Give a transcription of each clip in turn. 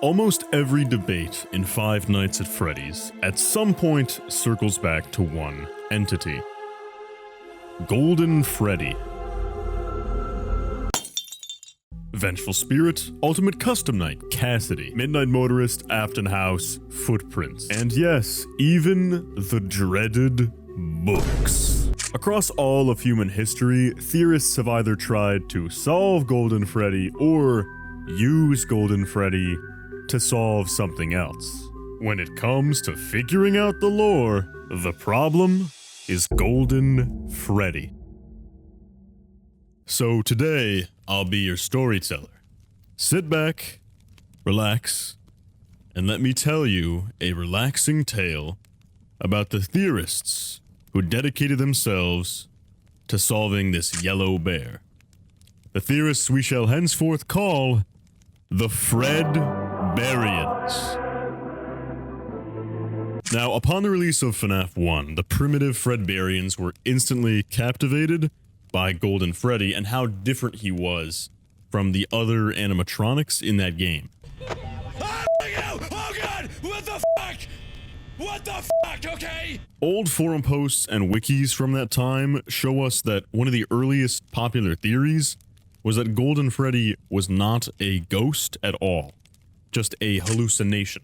Almost every debate in Five Nights at Freddy's at some point circles back to one entity: Golden Freddy. Vengeful Spirit, Ultimate Custom Night, Cassidy, Midnight Motorist, Afton House, Footprints, and yes, even the dreaded books. Across all of human history, theorists have either tried to solve Golden Freddy or use Golden Freddy to solve something else. When it comes to figuring out the lore, the problem is Golden Freddy. So today, I'll be your storyteller. Sit back, relax, and let me tell you a relaxing tale about the theorists who dedicated themselves to solving this yellow bear. The theorists we shall henceforth call the Fredbarians. Now, upon the release of FNAF 1, the primitive Fredbarians were instantly captivated by Golden Freddy and how different he was from the other animatronics in that game. Oh god! What the fuck? What the fuck, okay? Old forum posts and wikis from that time show us that one of the earliest popular theories was that Golden Freddy was not a ghost at all, just a hallucination.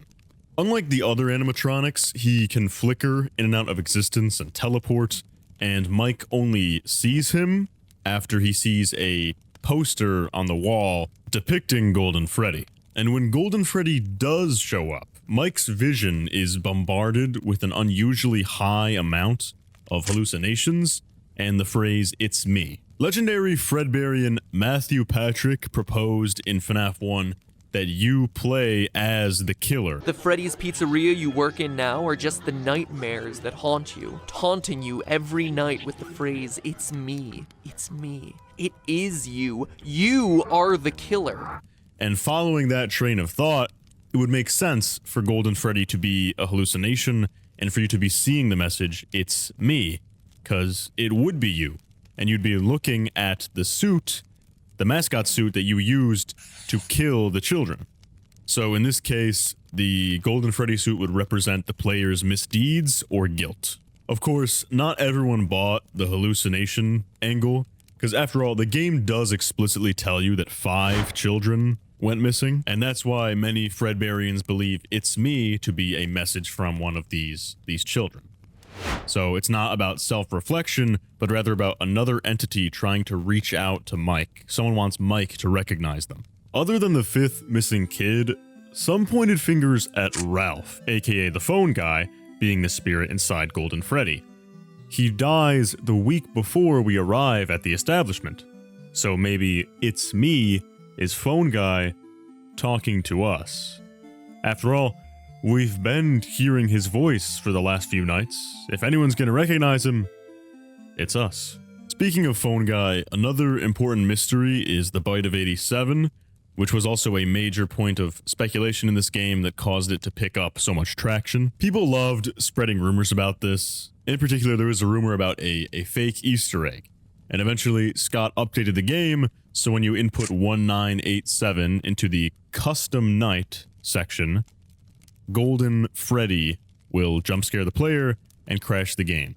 Unlike the other animatronics, he can flicker in and out of existence and teleport, and Mike only sees him after he sees a poster on the wall depicting Golden Freddy. And when Golden Freddy does show up, Mike's vision is bombarded with an unusually high amount of hallucinations and the phrase, "It's me." Legendary Fredbarian Matthew Patrick proposed in FNAF 1 that you play as the killer. The Freddy's Pizzeria you work in now are just the nightmares that haunt you, taunting you every night with the phrase, "It's me, it's me, it is you, you are the killer." And following that train of thought, it would make sense for Golden Freddy to be a hallucination and for you to be seeing the message, "It's me," because it would be you. And you'd be looking at the suit, the mascot suit that you used to kill the children. So in this case, the Golden Freddy suit would represent the player's misdeeds or guilt. Of course, not everyone bought the hallucination angle, because after all, the game does explicitly tell you that 5 children went missing, and that's why many Fredbarians believe "it's me" to be a message from one of these children. So it's not about self-reflection, but rather about another entity trying to reach out to Mike. Someone wants Mike to recognize them. Other than the 5th missing kid, some pointed fingers at Ralph, aka the phone guy, being the spirit inside Golden Freddy. He dies the week before we arrive at the establishment. So maybe "it's me" is phone guy talking to us. After all, we've been hearing his voice for the last few nights. If anyone's gonna recognize him, it's us. Speaking of phone guy, another important mystery is the Bite of 87, which was also a major point of speculation in this game that caused it to pick up so much traction. People loved spreading rumors about this. In particular, there was a rumor about a fake Easter egg. And eventually, Scott updated the game, so when you input 1987 into the Custom Night section, Golden Freddy will jump scare the player and crash the game.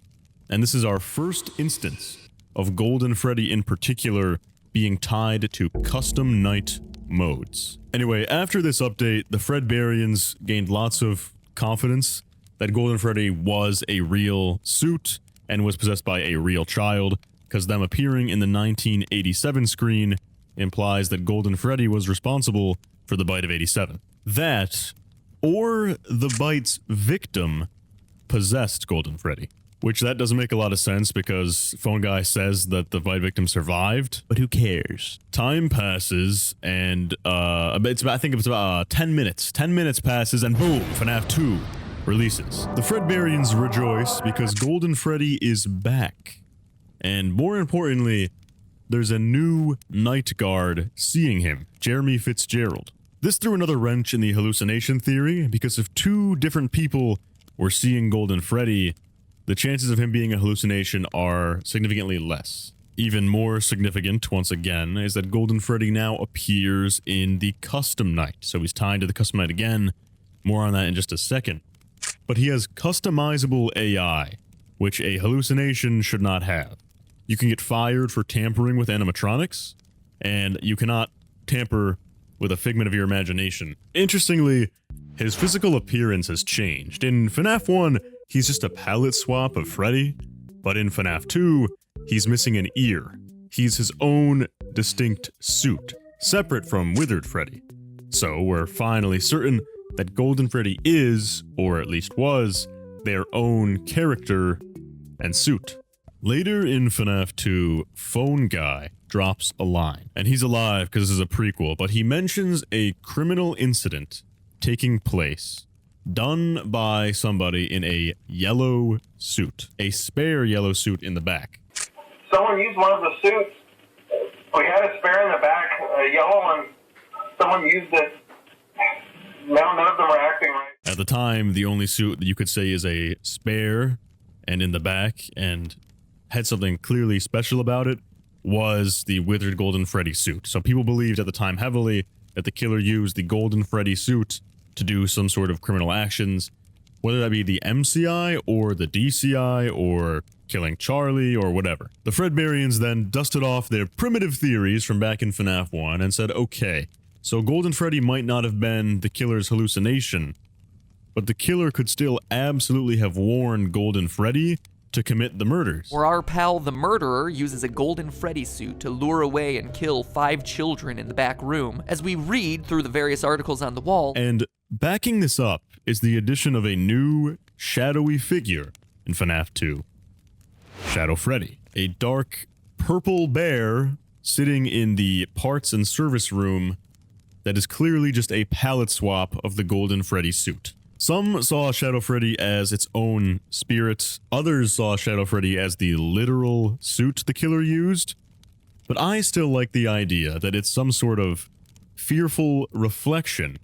And this is our first instance of Golden Freddy in particular being tied to custom night modes. Anyway, after this update, the Fredbarians gained lots of confidence that Golden Freddy was a real suit and was possessed by a real child, because them appearing in the 1987 screen implies that Golden Freddy was responsible for the Bite of 87. That, or the bite's victim, possessed Golden Freddy. Which that doesn't make a lot of sense because phone guy says that the bite victim survived, but who cares? Time passes and I think it's about 10 minutes. 10 minutes passes and boom, FNAF 2 releases. The Fredbarians rejoice because Golden Freddy is back. And more importantly, there's a new night guard seeing him, Jeremy Fitzgerald. This threw another wrench in the hallucination theory, because if 2 different people were seeing Golden Freddy, the chances of him being a hallucination are significantly less. even more significant, once again, is that Golden Freddy now appears in the custom night. So he's tied to the custom night again. More on that in just a second. But he has customizable AI, which a hallucination should not have. You can get fired for tampering with animatronics, and you cannot tamper with a figment of your imagination. Interestingly, his physical appearance has changed. In FNAF 1, he's just a palette swap of Freddy, but in FNAF 2, he's missing an ear. He's his own distinct suit, separate from Withered Freddy. So we're finally certain that Golden Freddy is, or at least was, their own character and suit. Later in FNAF 2, Phone Guy drops a line, and he's alive because this is a prequel, but he mentions a criminal incident taking place, done by somebody in a yellow suit, a spare yellow suit in the back. Someone used one of the suits. We had a spare in the back, a yellow one. Someone used it. No, none of them are acting right. At the time, the only suit that you could say is a spare and in the back and had something clearly special about it was the Withered Golden Freddy suit. So people believed at the time heavily that the killer used the Golden Freddy suit to do some sort of criminal actions, whether that be the MCI or the DCI or killing Charlie or whatever. The Fredbarians then dusted off their primitive theories from back in FNAF 1 and said, okay, so Golden Freddy might not have been the killer's hallucination, but the killer could still absolutely have warned Golden Freddy to commit the murders. Or our pal the murderer uses a Golden Freddy suit to lure away and kill 5 children in the back room, as we read through the various articles on the wall. And backing this up is the addition of a new shadowy figure in FNAF 2. Shadow Freddy, a dark purple bear sitting in the parts and service room that is clearly just a palette swap of the Golden Freddy suit. Some saw Shadow Freddy as its own spirit, others saw Shadow Freddy as the literal suit the killer used, but I still like the idea that it's some sort of fearful reflection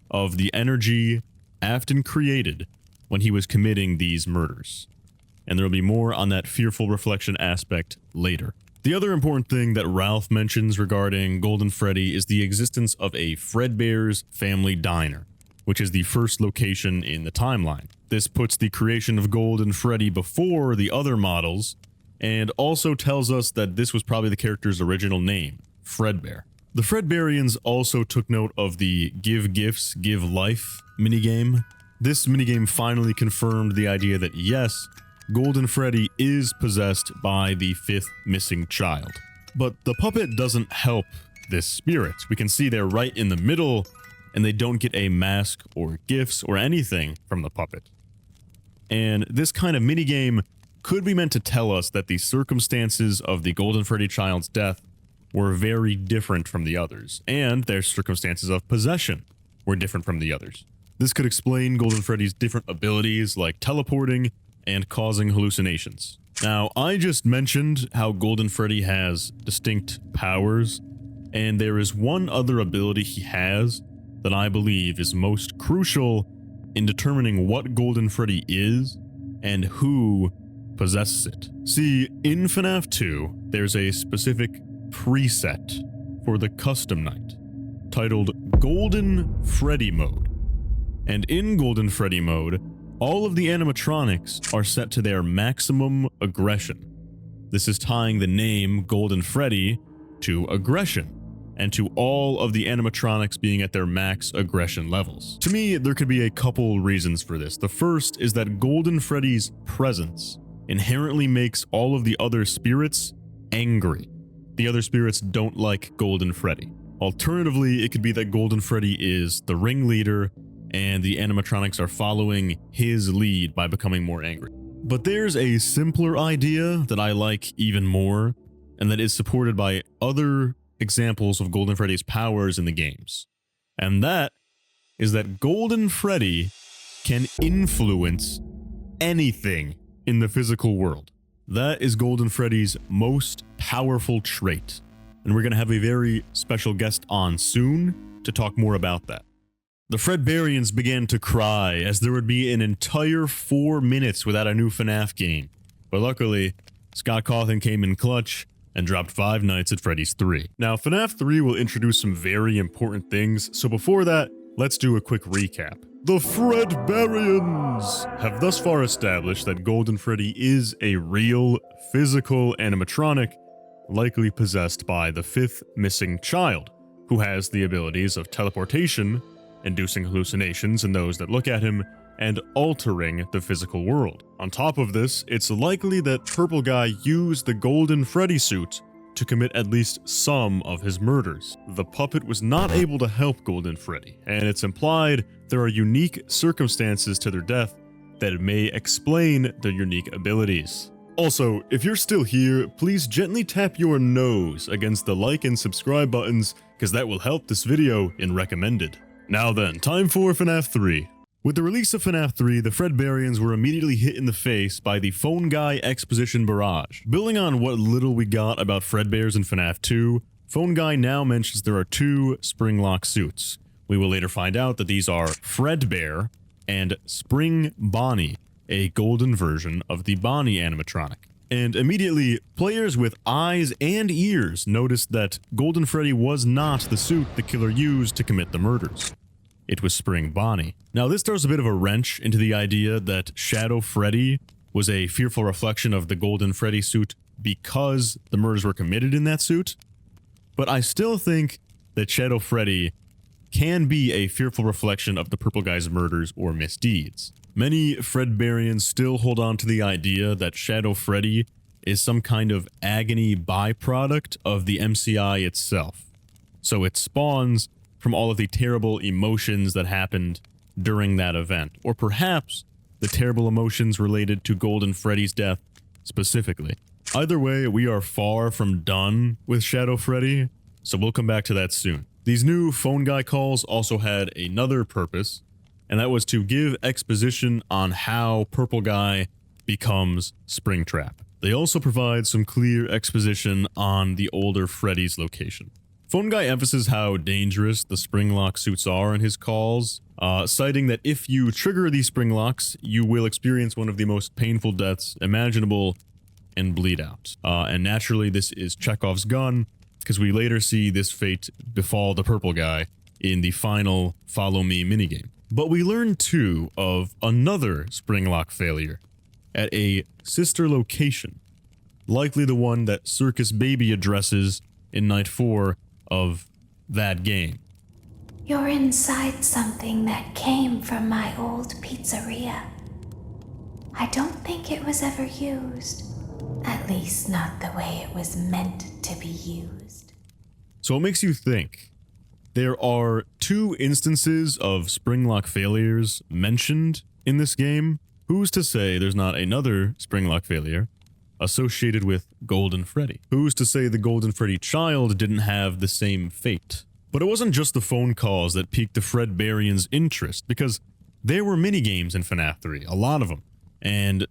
of the energy Afton created when he was committing these murders. And there will be more on that fearful reflection aspect later. The other important thing that Ralph mentions regarding Golden Freddy is the existence of a Fredbear's Family Diner, which is the first location in the timeline. This puts the creation of Golden Freddy before the other models, and also tells us that this was probably the character's original name, Fredbear. The Fredbarians also took note of the Give Gifts, Give Life minigame. This minigame finally confirmed the idea that yes, Golden Freddy is possessed by the 5th missing child. But the puppet doesn't help this spirit. We can see they're right in the middle, and they don't get a mask or gifts or anything from the puppet. And this kind of minigame could be meant to tell us that the circumstances of the Golden Freddy child's death were very different from the others, and their circumstances of possession were different from the others. This could explain Golden Freddy's different abilities like teleporting and causing hallucinations. Now, I just mentioned how Golden Freddy has distinct powers, and there is one other ability he has that I believe is most crucial in determining what Golden Freddy is and who possesses it. See, in FNAF 2, there's a specific preset for the custom night titled Golden Freddy Mode. And in Golden Freddy Mode, all of the animatronics are set to their maximum aggression. This is tying the name Golden Freddy to aggression, and to all of the animatronics being at their max aggression levels. To me, there could be a couple reasons for this. The first is that Golden Freddy's presence inherently makes all of the other spirits angry. The other spirits don't like Golden Freddy. Alternatively, it could be that Golden Freddy is the ringleader and the animatronics are following his lead by becoming more angry. But there's a simpler idea that I like even more, and that is supported by other examples of Golden Freddy's powers in the games. And that is that Golden Freddy can influence anything in the physical world. That is Golden Freddy's most powerful trait. And we're going to have a very special guest on soon to talk more about that. The Fredbarians began to cry as there would be an entire 4 minutes without a new FNAF game. But luckily, Scott Cawthon came in clutch and dropped 5 Nights at Freddy's 3. Now, FNAF 3 will introduce some very important things, so before that, let's do a quick recap. The Fredbarians have thus far established that Golden Freddy is a real, physical animatronic, likely possessed by the 5th missing child, who has the abilities of teleportation, inducing hallucinations in those that look at him, and altering the physical world. On top of this, it's likely that Purple Guy used the Golden Freddy suit to commit at least some of his murders. The puppet was not able to help Golden Freddy, and it's implied there are unique circumstances to their death that may explain their unique abilities. Also, if you're still here, please gently tap your nose against the like and subscribe buttons, because that will help this video in recommended. Now then, time for FNAF 3. With the release of FNAF 3, the Fredbarians were immediately hit in the face by the Phone Guy exposition barrage. Building on what little we got about Fredbears in FNAF 2, Phone Guy now mentions there are 2 Springlock suits. We will later find out that these are Fredbear and Spring Bonnie, a golden version of the Bonnie animatronic. And immediately, players with eyes and ears noticed that Golden Freddy was not the suit the killer used to commit the murders. It was Spring Bonnie. Now, this throws a bit of a wrench into the idea that Shadow Freddy was a fearful reflection of the Golden Freddy suit because the murders were committed in that suit, but I still think that Shadow Freddy can be a fearful reflection of the Purple Guy's murders or misdeeds. Many Fredbarians still hold on to the idea that Shadow Freddy is some kind of agony byproduct of the MCI itself. So it spawns from all of the terrible emotions that happened during that event, or perhaps the terrible emotions related to Golden Freddy's death specifically. Either way, we are far from done with Shadow Freddy, so we'll come back to that soon. These new Phone Guy calls also had another purpose, and that was to give exposition on how Purple Guy becomes Springtrap. They also provide some clear exposition on the older Freddy's location. Phone Guy emphasizes how dangerous the Springlock suits are in his calls, citing that if you trigger these Springlocks, you will experience one of the most painful deaths imaginable and bleed out. And naturally, this is Chekhov's gun, because we later see this fate befall the Purple Guy in the final Follow Me minigame. But we learn too of another Springlock failure at a sister location, likely the one that Circus Baby addresses in Night 4 of that game. You're inside something that came from my old pizzeria. I don't think it was ever used. At least not the way it was meant to be used. So it makes you think. There are 2 instances of Springlock failures mentioned in this game. Who's to say there's not another Springlock failure associated with Golden Freddy? Who's to say the Golden Freddy child didn't have the same fate? But it wasn't just the phone calls that piqued the Fredbarians' interest, because there were minigames in FNAF 3, a lot of them. And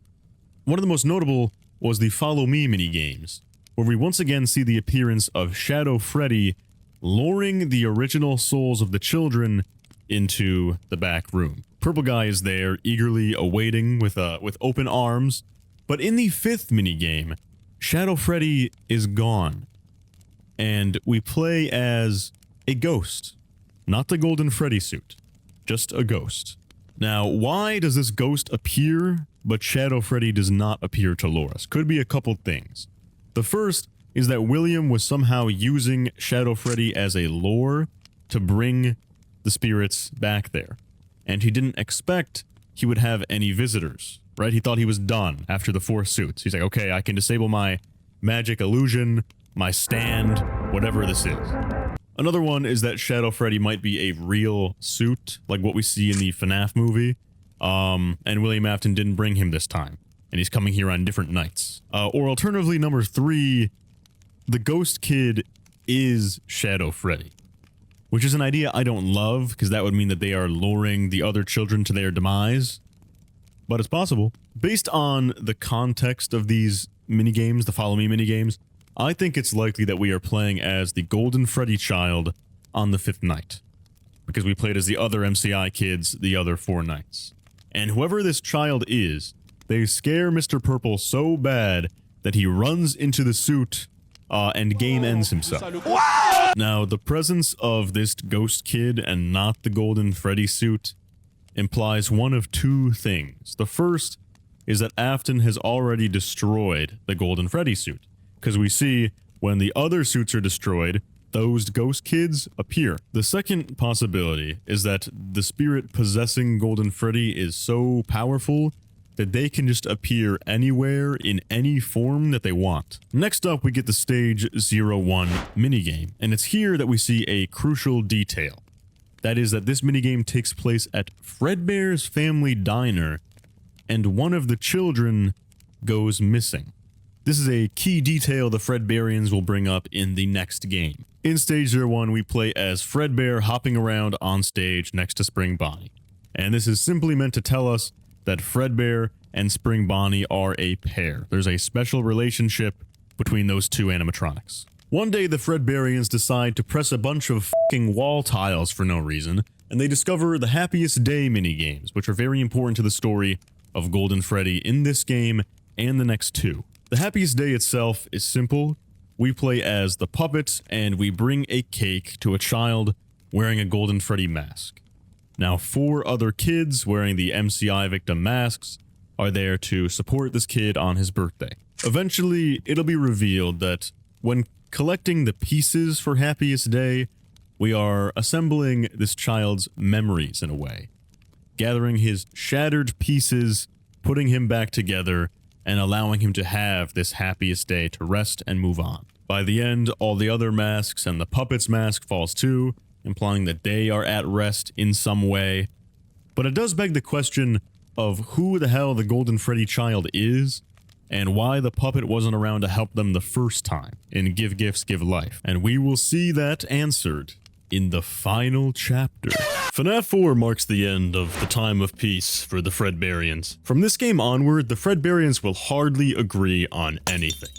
one of the most notable was the Follow Me minigames, where we once again see the appearance of Shadow Freddy luring the original souls of the children into the back room. Purple Guy is there, eagerly awaiting with open arms. But in the 5th minigame, Shadow Freddy is gone, and we play as a ghost. Not the Golden Freddy suit, just a ghost. Now, why does this ghost appear, but Shadow Freddy does not appear to lure us? Could be a couple things. The first is that William was somehow using Shadow Freddy as a lure to bring the spirits back there, and he didn't expect he would have any visitors. Right? He thought he was done after the 4 suits. He's like, okay, I can disable my magic illusion, my stand, whatever this is. Another one is that Shadow Freddy might be a real suit, like what we see in the FNAF movie, and William Afton didn't bring him this time, and he's coming here on different nights. Or alternatively, number 3, the Ghost Kid is Shadow Freddy, which is an idea I don't love, because that would mean that they are luring the other children to their demise. But it's possible. Based on the context of these minigames, the Follow Me minigames, I think it's likely that we are playing as the Golden Freddy child on the 5th night, because we played as the other MCI kids the other 4 nights. And whoever this child is, they scare Mr. Purple so bad that he runs into the suit and game ends himself. Now, the presence of this ghost kid and not the Golden Freddy suit implies one of two things. The first is that Afton has already destroyed the Golden Freddy suit, because we see when the other suits are destroyed, those ghost kids appear. The second possibility is that the spirit possessing Golden Freddy is so powerful that they can just appear anywhere in any form that they want. Next up, we get the Stage 01 minigame, and it's here that we see a crucial detail. That is that this minigame takes place at Fredbear's family diner, and one of the children goes missing. This is a key detail the Fredbearians will bring up in the next game. In Stage 01, we play as Fredbear hopping around on stage next to Spring Bonnie. And this is simply meant to tell us that Fredbear and Spring Bonnie are a pair. There's a special relationship between those two animatronics. One day, the Fredbearians decide to press a bunch of fucking wall tiles for no reason, and they discover the Happiest Day minigames, which are very important to the story of Golden Freddy in this game and the next two. The Happiest Day itself is simple. We play as the puppet, and we bring a cake to a child wearing a Golden Freddy mask. Now, 4 other kids wearing the MCI victim masks are there to support this kid on his birthday. Eventually, it'll be revealed that when collecting the pieces for Happiest Day, we are assembling this child's memories in a way, gathering his shattered pieces, putting him back together, and allowing him to have this Happiest Day to rest and move on. By the end, all the other masks and the puppet's mask falls too, implying that they are at rest in some way. But it does beg the question of who the hell the Golden Freddy child is, and why the puppet wasn't around to help them the first time in Give Gifts, Give Life. And we will see that answered in the final chapter. FNAF 4 marks the end of the time of peace for the Fredbearians. From this game onward, the Fredbearians will hardly agree on anything.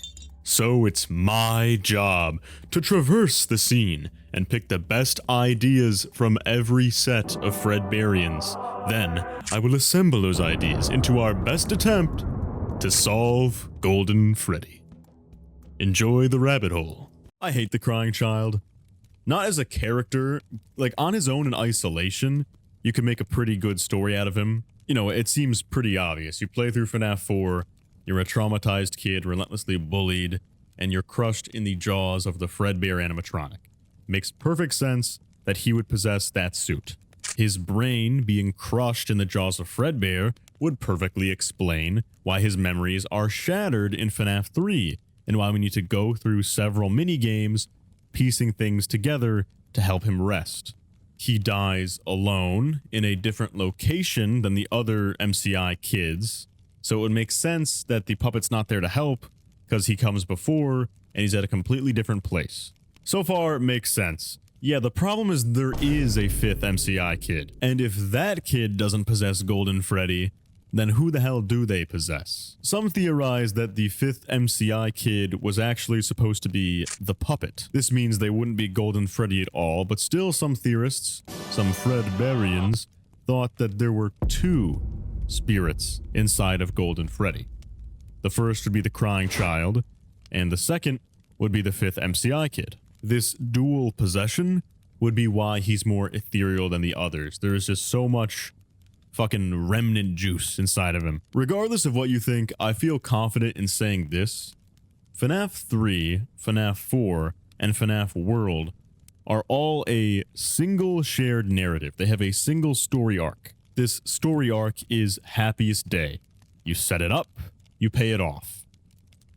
So it's my job to traverse the scene and pick the best ideas from every set of Fredbearians. Then, I will assemble those ideas into our best attempt to solve Golden Freddy. Enjoy the rabbit hole. I hate the crying child. Not as a character, like on his own in isolation, you can make a pretty good story out of him. You know, it seems pretty obvious. You play through FNAF 4, you're a traumatized kid, relentlessly bullied, and you're crushed in the jaws of the Fredbear animatronic. Makes perfect sense that he would possess that suit. His brain being crushed in the jaws of Fredbear would perfectly explain why his memories are shattered in FNAF 3, and why we need to go through several mini-games piecing things together to help him rest. He dies alone in a different location than the other MCI kids, so it would make sense that the puppet's not there to help because he comes before and he's at a completely different place. So far, it makes sense. Yeah, the problem is there is a 5th MCI kid, and if that kid doesn't possess Golden Freddy, then who the hell do they possess? Some theorize that the 5th MCI kid was actually supposed to be the puppet. This means they wouldn't be Golden Freddy at all, but still some theorists, some Fredbearians, thought that there were 2 spirits inside of Golden Freddy. The first would be the crying child, and the second would be the 5th MCI kid. This dual possession would be why he's more ethereal than the others. There is just so much fucking remnant juice inside of him. Regardless of what you think, I feel confident in saying this. FNAF 3, FNAF 4, and FNAF World are all a single shared narrative. They have a single story arc. This story arc is Happiest Day. You set it up, you pay it off.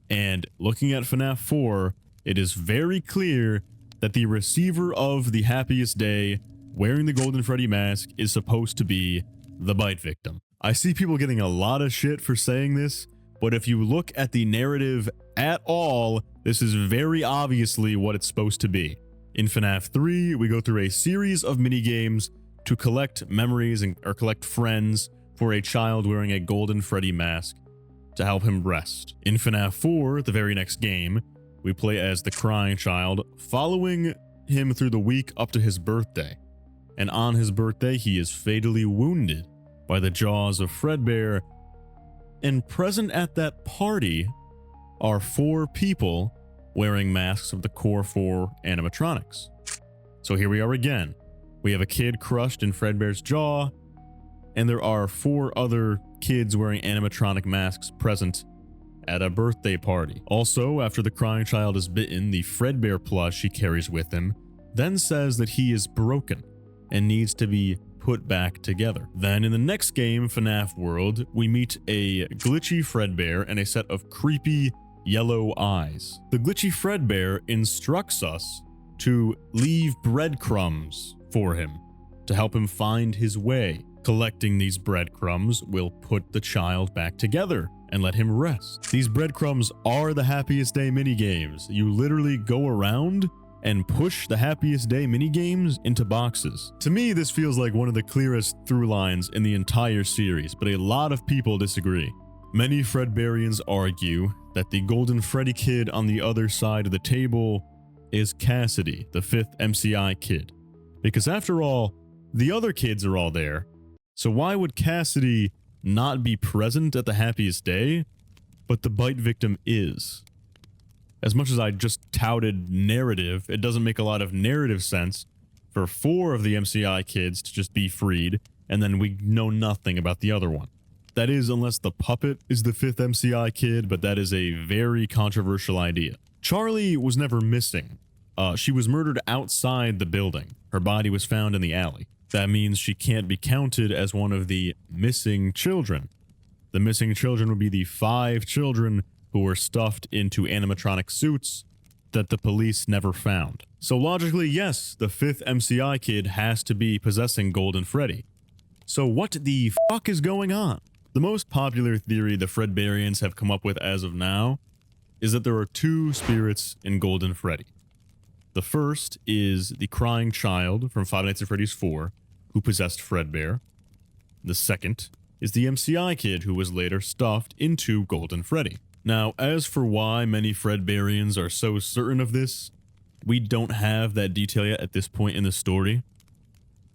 And looking at FNAF 4, it is very clear that the receiver of the Happiest Day wearing the Golden Freddy mask is supposed to be the bite victim. I see people getting a lot of shit for saying this, but if you look at the narrative at all, this is very obviously what it's supposed to be. In FNAF 3, we go through a series of minigames to collect memories or collect friends for a child wearing a Golden Freddy mask to help him rest. In FNAF 4, the very next game, we play as the crying child, following him through the week up to his birthday. And on his birthday, he is fatally wounded by the jaws of Fredbear. And present at that party are 4 people wearing masks of the Core 4 animatronics. So here we are again. We have a kid crushed in Fredbear's jaw, and there are 4 other kids wearing animatronic masks present at a birthday party. Also, after the crying child is bitten, the Fredbear plush he carries with him then says that he is broken and needs to be put back together. Then in the next game, FNAF World, we meet a glitchy Fredbear and a set of creepy yellow eyes. The glitchy Fredbear instructs us to leave breadcrumbs for him to help him find his way. Collecting these breadcrumbs will put the child back together and let him rest. These breadcrumbs are the Happiest Day minigames. You literally go around and push the Happiest Day minigames into boxes. To me, this feels like one of the clearest through lines in the entire series, but a lot of people disagree. Many Fredbearians argue that the Golden Freddy kid on the other side of the table is Cassidy, the 5th MCI kid. Because after all, the other kids are all there, so why would Cassidy not be present at the Happiest Day, but the bite victim is? As much as I just touted narrative, it doesn't make a lot of narrative sense for 4 of the MCI kids to just be freed, and then we know nothing about the other one. That is, unless the puppet is the 5th MCI kid, but that is a very controversial idea. Charlie was never missing. She was murdered outside the building. Her body was found in the alley. That means she can't be counted as one of the missing children. The missing children would be the 5 children who were stuffed into animatronic suits that the police never found. So logically, yes, the 5th MCI kid has to be possessing Golden Freddy. So what the fuck is going on? The most popular theory the Fredbearians have come up with as of now is that there are 2 spirits in Golden Freddy. The first is the crying child from Five Nights at Freddy's 4, who possessed Fredbear. The second is the MCI kid who was later stuffed into Golden Freddy. Now, as for why many Fredbearians are so certain of this, we don't have that detail yet at this point in the story.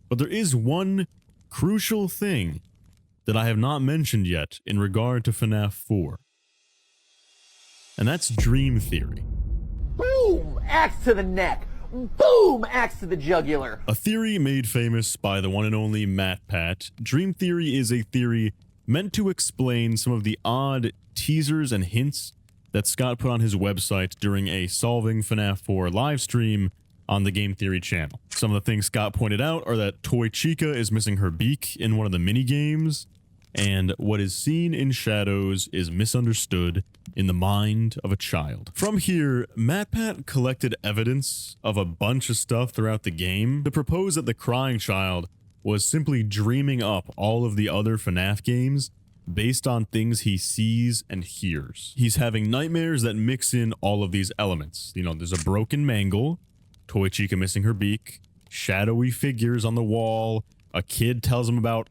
But there is one crucial thing that I have not mentioned yet in regard to FNAF 4. And that's Dream Theory. Boom! Axe to the neck. Boom! Axe to the jugular. A theory made famous by the one and only MatPat, Dream Theory is a theory meant to explain some of the odd teasers and hints that Scott put on his website during a Solving FNAF 4 livestream on the Game Theory channel. Some of the things Scott pointed out are that Toy Chica is missing her beak in one of the mini-games, and what is seen in shadows is misunderstood in the mind of a child. From here, MatPat collected evidence of a bunch of stuff throughout the game to propose that the crying child was simply dreaming up all of the other FNAF games based on things he sees and hears. He's having nightmares that mix in all of these elements. You know, there's a broken mangle, Toy Chica missing her beak, shadowy figures on the wall, a kid tells him about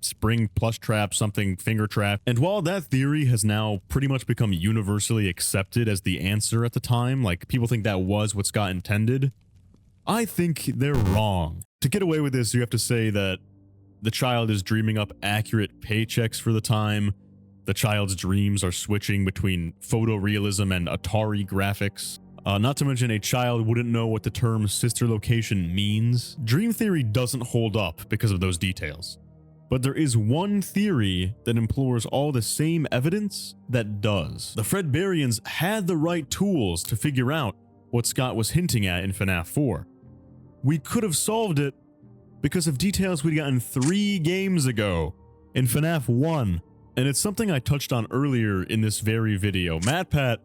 spring plush trap, something finger trap. And while that theory has now pretty much become universally accepted as the answer at the time, like people think that was what Scott intended, I think they're wrong. To get away with this, you have to say that the child is dreaming up accurate paychecks for the time. The child's dreams are switching between photorealism and Atari graphics. Not to mention a child wouldn't know what the term sister location means. Dream Theory doesn't hold up because of those details. But there is one theory that implores all the same evidence that does. The Fredbearians had the right tools to figure out what Scott was hinting at in FNAF 4. We could have solved it because of details we'd gotten 3 games ago in FNAF 1. And it's something I touched on earlier in this very video. MatPat,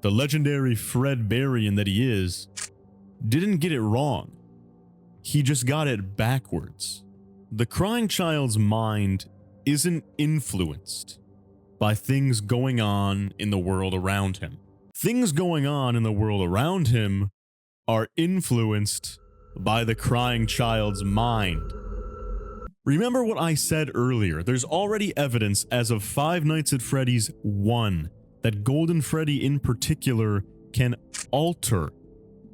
the legendary Fredbearian that he is, didn't get it wrong. He just got it backwards. The crying child's mind isn't influenced by things going on in the world around him. Things going on in the world around him are influenced by the crying child's mind. Remember what I said earlier, there's already evidence as of Five Nights at Freddy's 1 that Golden Freddy in particular can alter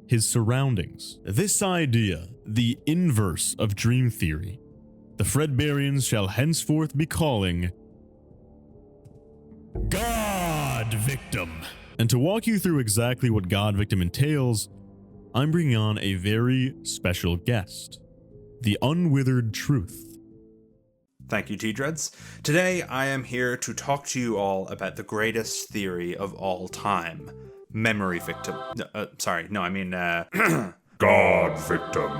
his surroundings. This idea, the inverse of Dream Theory, the Fredbearians shall henceforth be calling GODVICTIM. And to walk you through exactly what God Victim entails, I'm bringing on a very special guest, the Unwithered Truth. Thank you, T-Dreads. Today, I am here to talk to you all about the greatest theory of all time, memory victim. God victim.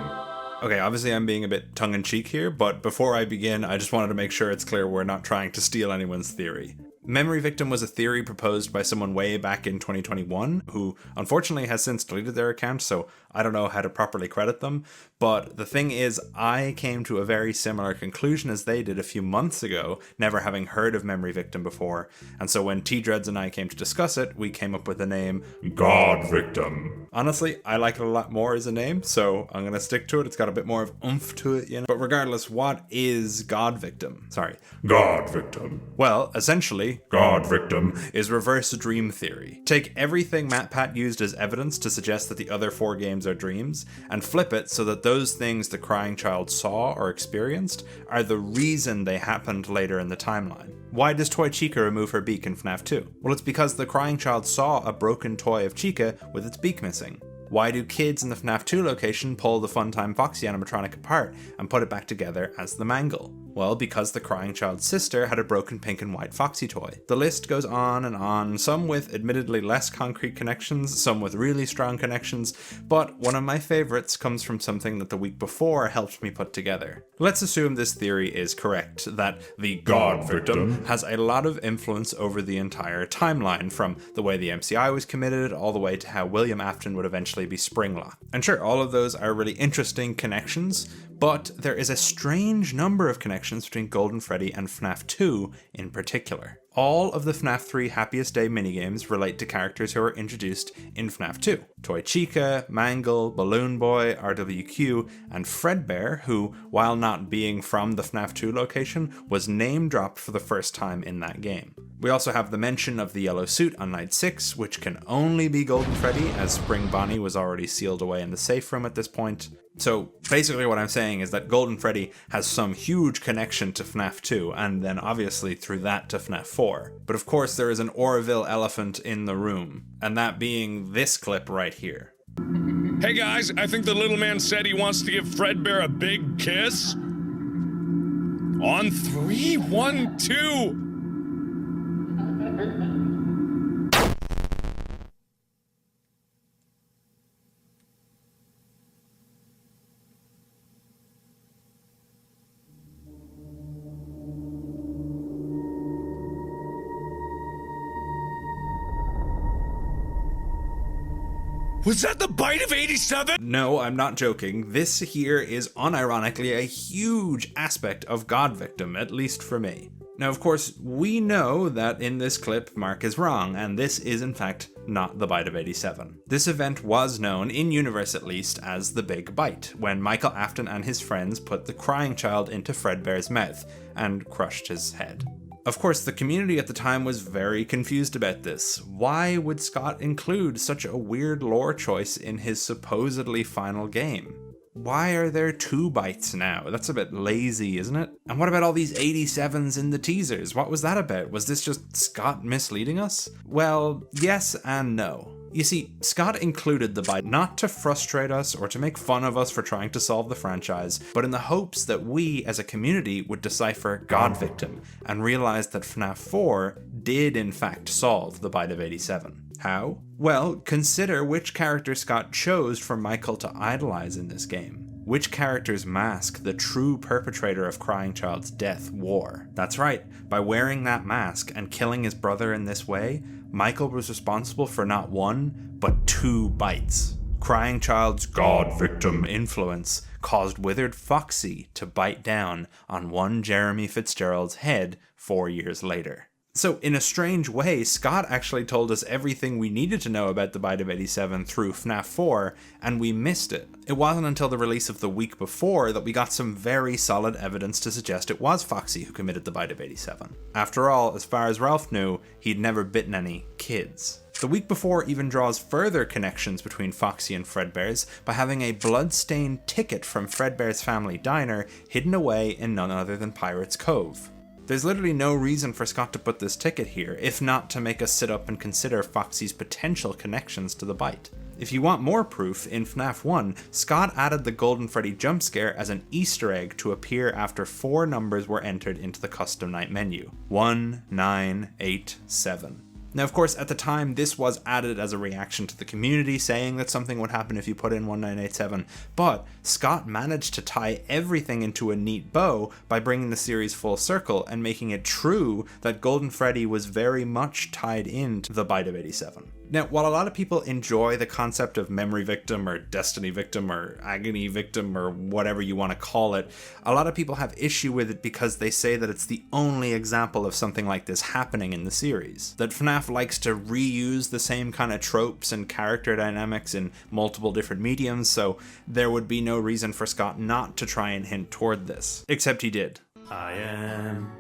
Okay, obviously I'm being a bit tongue-in-cheek here, but before I begin, I just wanted to make sure it's clear we're not trying to steal anyone's theory. Memory victim was a theory proposed by someone way back in 2021, who unfortunately has since deleted their account, so I don't know how to properly credit them. But the thing is, I came to a very similar conclusion as they did a few months ago, never having heard of memory victim before. And so when T-Dreads and I came to discuss it, we came up with the name God victim. Honestly, I like it a lot more as a name, so I'm gonna stick to it. It's got a bit more of oomph to it, you know. But regardless, what is God victim? God victim. Well, essentially, God victim is reverse dream theory. Take everything MatPat used as evidence to suggest that the other 4 games are dreams, and flip it so that those things the crying child saw or experienced are the reason they happened later in the timeline. Why does Toy Chica remove her beak in FNAF 2? Well, it's because the crying child saw a broken toy of Chica with its beak missing. Why do kids in the FNAF 2 location pull the Funtime Foxy animatronic apart and put it back together as the Mangle? Well, because the crying child's sister had a broken pink and white Foxy toy. The list goes on and on, some with admittedly less concrete connections, some with really strong connections, but one of my favorites comes from something that the week before helped me put together. Let's assume this theory is correct, that the God victim has a lot of influence over the entire timeline, from the way the MCI was committed all the way to how William Afton would eventually be Springlock. And sure, all of those are really interesting connections, but there is a strange number of connections between Golden Freddy and FNAF 2 in particular. All of the FNAF 3 Happiest Day minigames relate to characters who are introduced in FNAF 2. Toy Chica, Mangle, Balloon Boy, RWQ, and Fredbear, who, while not being from the FNAF 2 location, was name-dropped for the first time in that game. We also have the mention of the yellow suit on night 6, which can only be Golden Freddy, as Spring Bonnie was already sealed away in the safe room at this point. So basically what I'm saying is that Golden Freddy has some huge connection to FNAF 2, and then obviously through that to FNAF 4. But of course there is an Oroville elephant in the room, and that being this clip right here. Hey guys, I think the little man said he wants to give Fredbear a big kiss. On 3, 1, 2. Was that the bite of 87? No, I'm not joking. This here is unironically a huge aspect of God Victim, at least for me. Now, of course, we know that in this clip, Mark is wrong, and this is in fact not the bite of 87. This event was known, in universe at least, as the Big Bite, when Michael Afton and his friends put the crying child into Fredbear's mouth and crushed his head. Of course, the community at the time was very confused about this. Why would Scott include such a weird lore choice in his supposedly final game? Why are there 2 bites now? That's a bit lazy, isn't it? And what about all these 87s in the teasers? What was that about? Was this just Scott misleading us? Well, yes and no. You see, Scott included the bite not to frustrate us or to make fun of us for trying to solve the franchise, but in the hopes that we as a community would decipher God Victim and realize that FNAF 4 did in fact solve the bite of 87. How? Well, consider which character Scott chose for Michael to idolize in this game. Which character's mask the true perpetrator of Crying Child's death wore. That's right, by wearing that mask and killing his brother in this way, Michael was responsible for not 1, but 2 bites. Crying Child's God Victim influence caused Withered Foxy to bite down on one Jeremy Fitzgerald's head 4 years later. So in a strange way, Scott actually told us everything we needed to know about the bite of 87 through FNAF 4, and we missed it. It wasn't until the release of the week before that we got some very solid evidence to suggest it was Foxy who committed the bite of 87. After all, as far as Ralph knew, he'd never bitten any kids. The week before even draws further connections between Foxy and Fredbear's by having a blood-stained ticket from Fredbear's family diner hidden away in none other than Pirate's Cove. There's literally no reason for Scott to put this ticket here, if not to make us sit up and consider Foxy's potential connections to the bite. If you want more proof, in FNAF 1, Scott added the Golden Freddy jump scare as an Easter egg to appear after 4 numbers were entered into the custom night menu. 1, 9, 8, 7. Now, of course, at the time, this was added as a reaction to the community saying that something would happen if you put in 1987, but Scott managed to tie everything into a neat bow by bringing the series full circle and making it true that Golden Freddy was very much tied into the bite of 87. Now, while a lot of people enjoy the concept of memory victim or destiny victim or agony victim or whatever you want to call it, a lot of people have issue with it because they say that it's the only example of something like this happening in the series. That FNAF likes to reuse the same kind of tropes and character dynamics in multiple different mediums, so there would be no reason for Scott not to try and hint toward this. Except he did. I am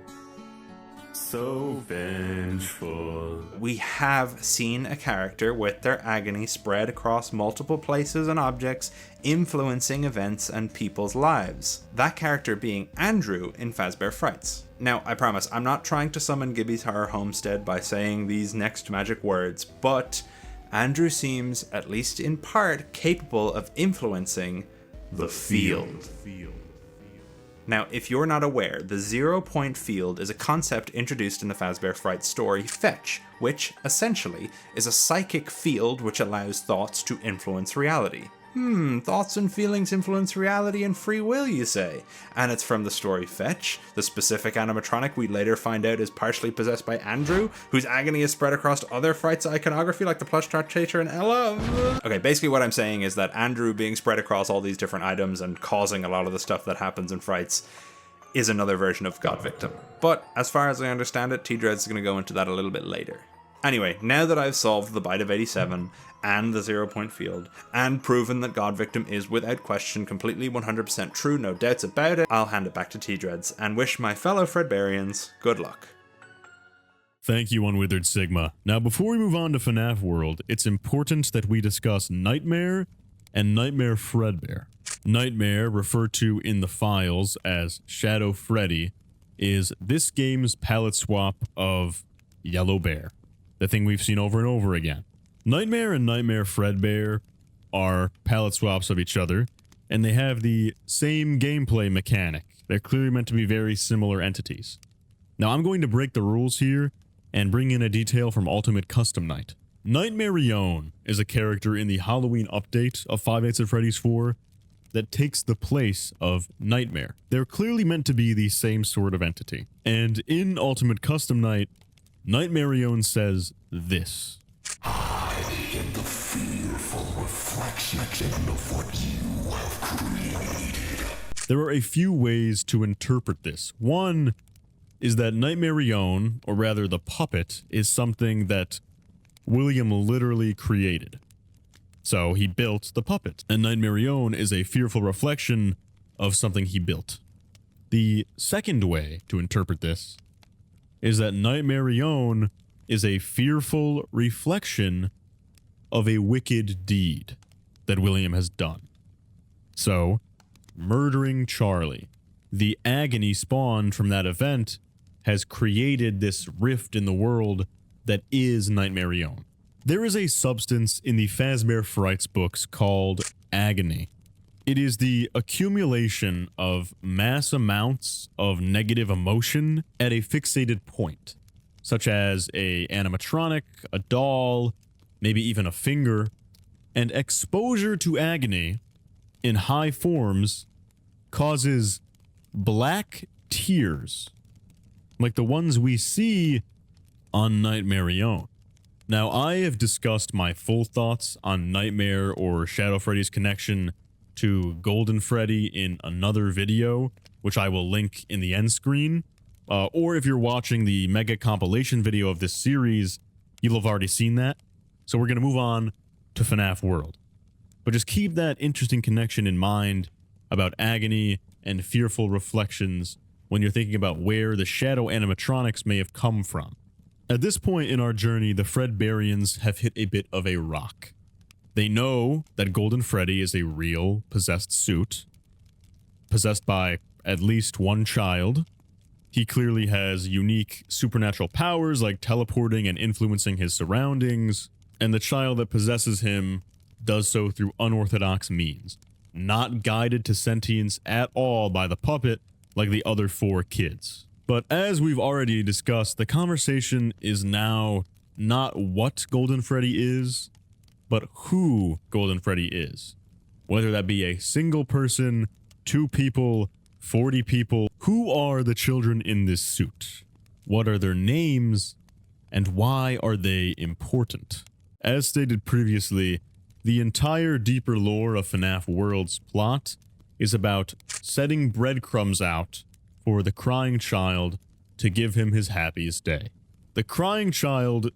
so vengeful. We have seen a character with their agony spread across multiple places and objects, influencing events and people's lives. That character being Andrew in Fazbear Frights. Now, I promise, I'm not trying to summon Gibby's Horror Homestead by saying these next magic words, but Andrew seems, at least in part, capable of influencing the field. Now, if you're not aware, the 0-point field is a concept introduced in the Fazbear Fright story Fetch, which, essentially, is a psychic field which allows thoughts to influence reality. Thoughts and feelings influence reality and free will, you say? And it's from the story Fetch, the specific animatronic we later find out is partially possessed by Andrew, whose agony is spread across other Frights iconography like the plush tart chaser and Ella. Okay, basically what I'm saying is that Andrew being spread across all these different items and causing a lot of the stuff that happens in Frights is another version of GODVICTIM. But as far as I understand it, T-Dread's going to go into that a little bit later. Anyway, now that I've solved the bite of 87 and the 0-point field, and proven that GODVICTIM is without question completely 100% true, no doubts about it, I'll hand it back to T-Dreads and wish my fellow Fredbarians good luck. Thank you, Unwithered Sigma. Now, before we move on to FNAF World, it's important that we discuss Nightmare and Nightmare Fredbear. Nightmare, referred to in the files as Shadow Freddy, is this game's palette swap of Yellow Bear, the thing we've seen over and over again. Nightmare and Nightmare Fredbear are palette swaps of each other, and they have the same gameplay mechanic. They're clearly meant to be very similar entities. Now, I'm going to break the rules here and bring in a detail from Ultimate Custom Night. Nightmare Rion is a character in the Halloween update of Five Nights at Freddy's 4 that takes the place of Nightmare. They're clearly meant to be the same sort of entity. And in Ultimate Custom Night, Nightmare Rion says this. I am the fearful reflection of what you have created. There are a few ways to interpret this. One is that Nightmare Rion, or rather the puppet, is something that William literally created. So he built the puppet, and Nightmare Rion is a fearful reflection of something he built. The second way to interpret this is that Nightmare Rion is a fearful reflection of a wicked deed that William has done. So, murdering Charlie, the agony spawned from that event, has created this rift in the world that is Nightmare Rion. There is a substance in the Fazbear Frights books called agony. It is the accumulation of mass amounts of negative emotion at a fixated point, such as a animatronic, a doll, maybe even a finger, and exposure to agony in high forms causes black tears, like the ones we see on Nightmare Rion. Now, I have discussed my full thoughts on Nightmare or Shadow Freddy's connection to Golden Freddy in another video, which I will link in the end screen. Or if you're watching the mega compilation video of this series, you'll have already seen that. So we're going to move on to FNAF World. But just keep that interesting connection in mind about agony and fearful reflections when you're thinking about where the shadow animatronics may have come from. At this point in our journey, the Fredbarians have hit a bit of a rock. They know that Golden Freddy is a real possessed suit, possessed by at least one child, He clearly has unique supernatural powers like teleporting and influencing his surroundings, and the child that possesses him does so through unorthodox means, not guided to sentience at all by the puppet like the other 4 kids. But as we've already discussed, the conversation is now not what Golden Freddy is, but who Golden Freddy is. Whether that be a single person, 2 people, 40 people, who are the children in this suit? What are their names, and why are they important? As stated previously, the entire deeper lore of FNAF World's plot is about setting breadcrumbs out for the crying child to give him his happiest day. The crying child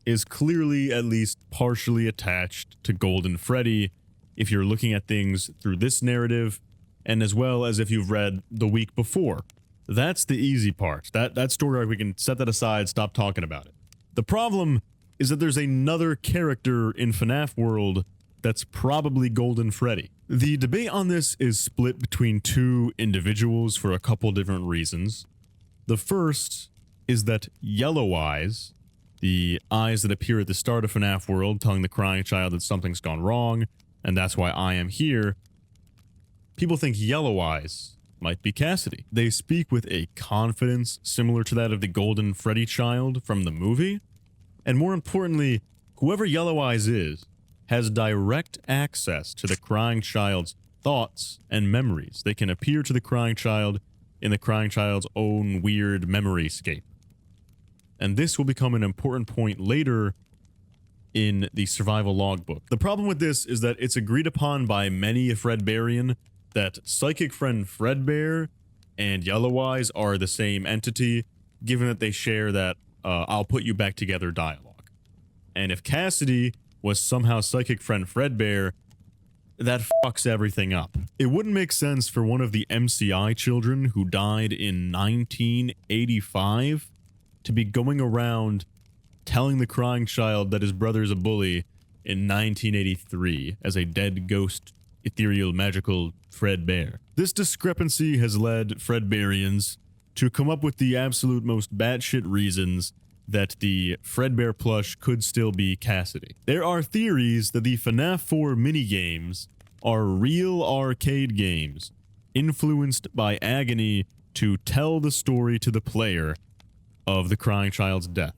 is clearly at least partially attached to Golden Freddy if you're looking at things through this narrative, and as well as if you've read the week before. That's the easy part. That story arc, we can set that aside, stop talking about it. The problem is that there's another character in FNAF World that's probably Golden Freddy. The debate on this is split between 2 individuals for a couple different reasons. The first is that Yellow Eyes, the eyes that appear at the start of FNAF World telling the crying child that something's gone wrong, and that's why I am here, people think Yellow Eyes might be Cassidy. They speak with a confidence similar to that of the Golden Freddy child from the movie, and more importantly, whoever Yellow Eyes is has direct access to the crying child's thoughts and memories. They can appear to the crying child in the crying child's own weird memoryscape. And this will become an important point later in the survival logbook. The problem with this is that it's agreed upon by many a Fredbearian that Psychic Friend Fredbear and Yellow Eyes are the same entity, given that they share that I'll put you back together dialogue. And if Cassidy was somehow Psychic Friend Fredbear, that fucks everything up. It wouldn't make sense for one of the MCI children who died in 1985 to be going around telling the crying child that his brother's a bully in 1983 as a dead ghost, ethereal, magical Fredbear. This discrepancy has led Fredbearians to come up with the absolute most batshit reasons that the Fredbear plush could still be Cassidy. There are theories that the FNAF 4 minigames are real arcade games, influenced by Agony to tell the story to the player of the crying child's death,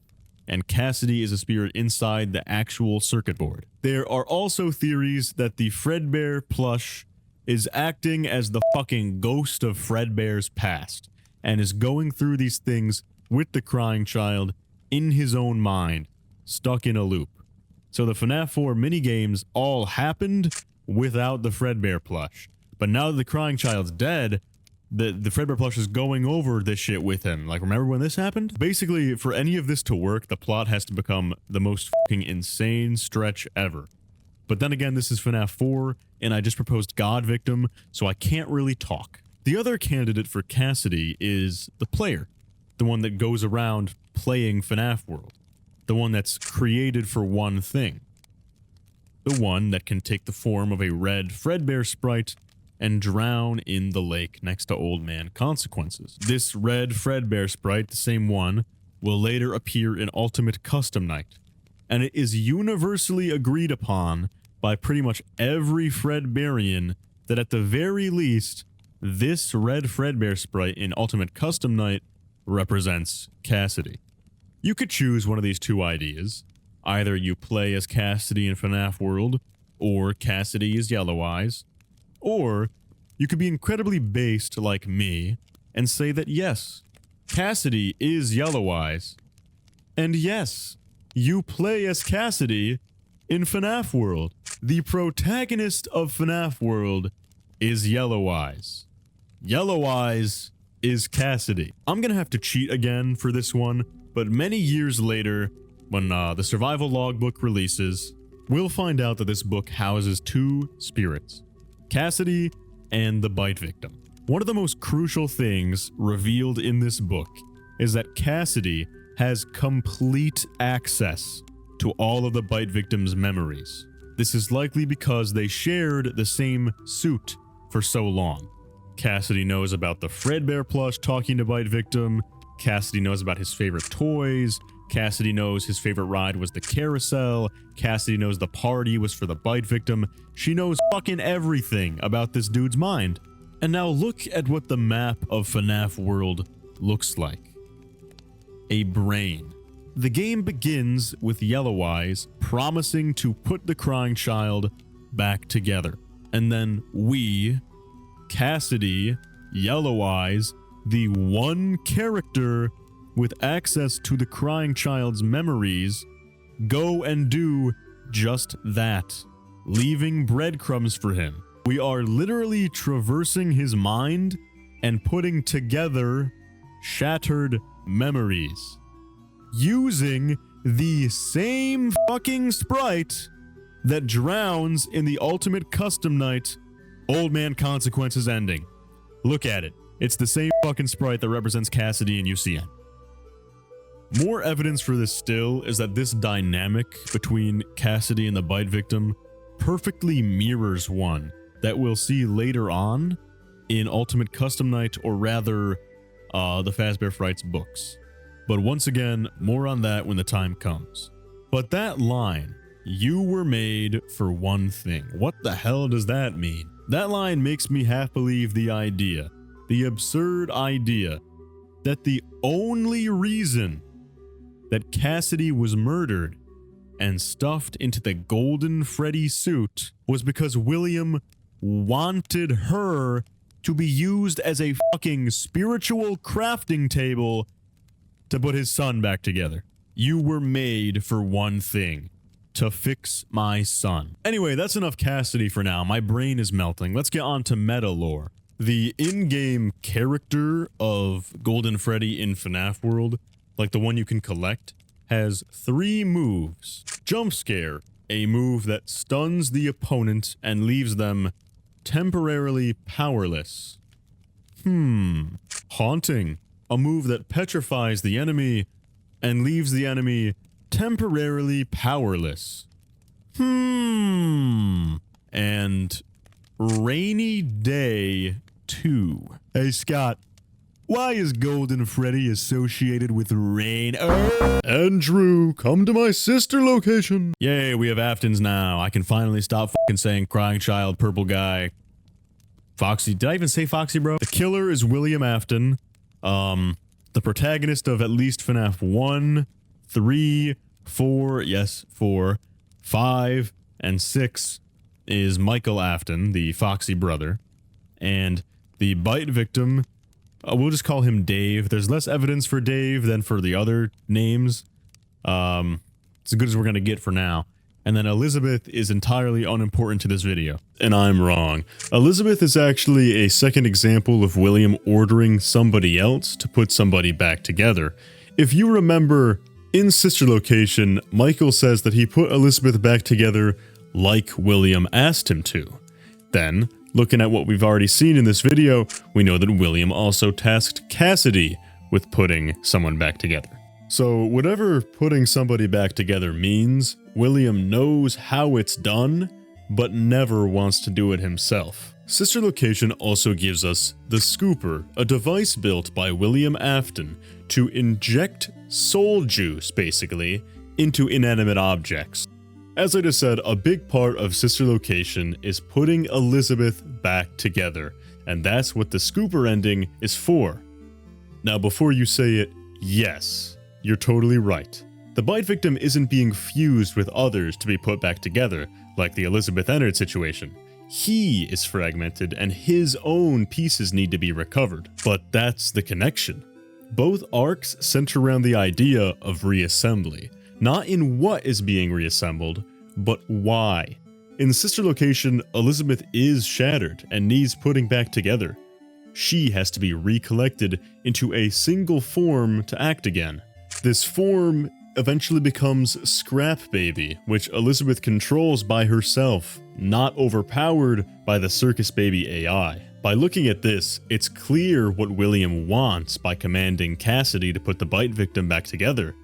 and Cassidy is a spirit inside the actual circuit board. There are also theories that the Fredbear plush is acting as the fucking ghost of Fredbear's past, and is going through these things with the crying child in his own mind, stuck in a loop. So the FNAF 4 minigames all happened without the Fredbear plush. But now that the crying child's dead, the Fredbear plush is going over this shit with him. Like, remember when this happened? Basically, for any of this to work, the plot has to become the most fucking insane stretch ever. But then again, this is FNAF 4, and I just proposed GODVICTIM, so I can't really talk. The other candidate for Cassidy is the player. The one that goes around playing FNAF World. The one that's created for one thing. The one that can take the form of a red Fredbear sprite and drown in the lake next to Old Man Consequences. This red Fredbear sprite, the same one, will later appear in Ultimate Custom Night, and it is universally agreed upon by pretty much every Fredbearian that at the very least, this red Fredbear sprite in Ultimate Custom Night represents Cassidy. You could choose one of these 2 ideas. Either you play as Cassidy in FNAF World, or Cassidy is Yellow Eyes, or you could be incredibly based like me and say that yes, Cassidy is Yellow Eyes, and yes, you play as Cassidy in FNAF World. The protagonist of FNAF World is Yellow Eyes. Yellow Eyes is Cassidy. I'm gonna have to cheat again for this one, but many years later, when the survival logbook releases, we'll find out that this book houses 2 spirits, Cassidy and the bite victim. One of the most crucial things revealed in this book is that Cassidy has complete access to all of the bite victim's memories. This is likely because they shared the same suit for so long. Cassidy knows about the Fredbear plush talking to Bite Victim. Cassidy knows about his favorite toys. Cassidy knows his favorite ride was the carousel. Cassidy knows the party was for the Bite Victim. She knows fucking everything about this dude's mind. And now look at what the map of FNAF World looks like. A brain. The game begins with Yellow Eyes promising to put the crying child back together. And then we, Cassidy, Yellow Eyes, the one character with access to the crying child's memories, go and do just that, leaving breadcrumbs for him. We are literally traversing his mind and putting together shattered memories, using the same fucking sprite that drowns in the Ultimate Custom Night Old Man Consequences ending. Look at it. It's the same fucking sprite that represents Cassidy and UCN. More evidence for this still is that this dynamic between Cassidy and the Bite Victim perfectly mirrors one that we'll see later on in Ultimate Custom Night, or rather, the Fazbear Frights books. But once again, more on that when the time comes. But that line, "You were made for one thing," what the hell does that mean? That line makes me half believe the idea, the absurd idea, that the only reason that Cassidy was murdered and stuffed into the Golden Freddy suit was because William wanted her to be used as a fucking spiritual crafting table to put his son back together. You were made for one thing: to fix my son. Anyway, that's enough Cassidy for now. My brain is melting. Let's get on to meta lore. The in-game character of Golden Freddy in FNAF World, like the one you can collect, has 3 moves. Jump Scare, a move that stuns the opponent and leaves them temporarily powerless. Haunting, a move that petrifies the enemy and leaves the enemy temporarily powerless. And Rainy Day 2. Hey Scott, why is Golden Freddy associated with rain? Andrew, come to my sister location. Yay, we have aftons now. I can finally stop fucking saying crying child, purple guy, Foxy. Did I even say Foxy, bro? The killer is William Afton. The protagonist of at least FNAF 1, 3, 4, yes, 4, 5, and 6 is Michael Afton, the Foxy brother. And the Bite Victim, we'll just call him Dave. There's less evidence for Dave than for the other names. It's as good as we're going to get for now. And then Elizabeth is entirely unimportant to this video. And I'm wrong. Elizabeth is actually a second example of William ordering somebody else to put somebody back together. If you remember, in Sister Location, Michael says that he put Elizabeth back together like William asked him to. Then, looking at what we've already seen in this video, we know that William also tasked Cassidy with putting someone back together. So whatever putting somebody back together means, William knows how it's done, but never wants to do it himself. Sister Location also gives us the Scooper, a device built by William Afton to inject soul juice, basically, into inanimate objects. As I just said, a big part of Sister Location is putting Elizabeth back together, and that's what the Scooper ending is for. Now before you say it, yes, you're totally right. The Bite Victim isn't being fused with others to be put back together, like the Elizabeth Ennard situation. He is fragmented and his own pieces need to be recovered. But that's the connection. Both arcs center around the idea of reassembly. Not in what is being reassembled, but why. In Sister Location, Elizabeth is shattered and needs putting back together. She has to be recollected into a single form to act again. This form eventually becomes Scrap Baby, which Elizabeth controls by herself, not overpowered by the Circus Baby AI. By looking at this, it's clear what William wants by commanding Cassidy to put the Bite Victim back together.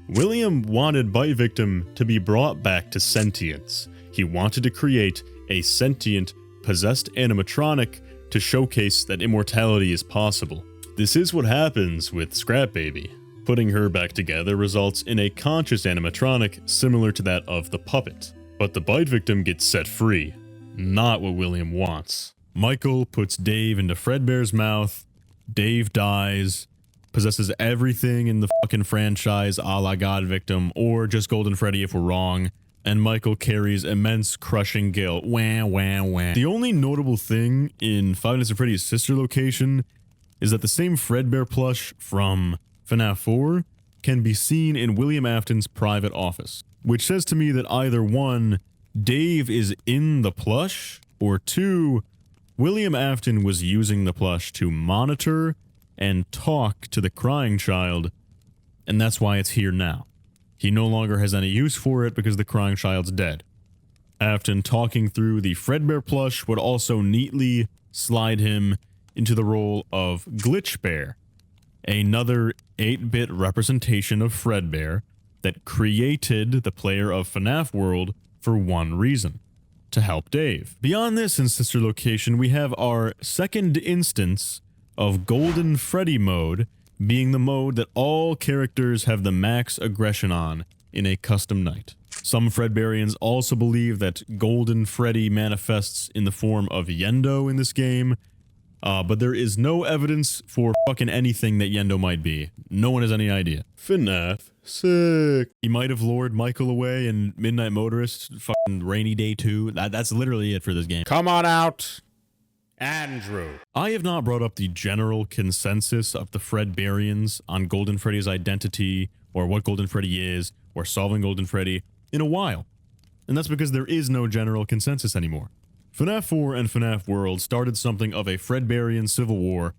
William wanted Bite Victim to be brought back to sentience. He wanted to create a sentient, possessed animatronic to showcase that immortality is possible. This is what happens with Scrap Baby. Putting her back together results in a conscious animatronic similar to that of the puppet. But the bite victim gets set free, not what William wants. Michael puts Dave into Fredbear's mouth, Dave dies, possesses everything in the fucking franchise a la God Victim, or just Golden Freddy if we're wrong, and Michael carries immense crushing guilt. Wah, wah, wah. The only notable thing in Five Nights at Freddy's sister location is that the same Fredbear plush from FNAF 4 can be seen in William Afton's private office, which says to me that either 1, Dave is in the plush, or 2, William Afton was using the plush to monitor and talk to the crying child, and that's why it's here now. He no longer has any use for it because the crying child's dead. Afton talking through the Fredbear plush would also neatly slide him into the role of Glitch Bear, another 8-bit representation of Fredbear that created the player of FNAF World for one reason: to help Dave. Beyond this, in sister location, we have our second instance of Golden Freddy mode, being the mode that all characters have the max aggression on in a custom night. Some Fredbearians also believe that Golden Freddy manifests in the form of Yendo in this game, but there is no evidence for fucking anything that Yendo might be. No one has any idea. FNAF. Sick. He might have lured Michael away in Midnight Motorist, fucking Rainy Day 2. That's literally it for this game. Come on out, Andrew. I have not brought up the general consensus of the Fredbearians on Golden Freddy's identity, or what Golden Freddy is, or solving Golden Freddy in a while. And that's because there is no general consensus anymore. FNAF 4 and FNAF World started something of a Fredbearian civil war,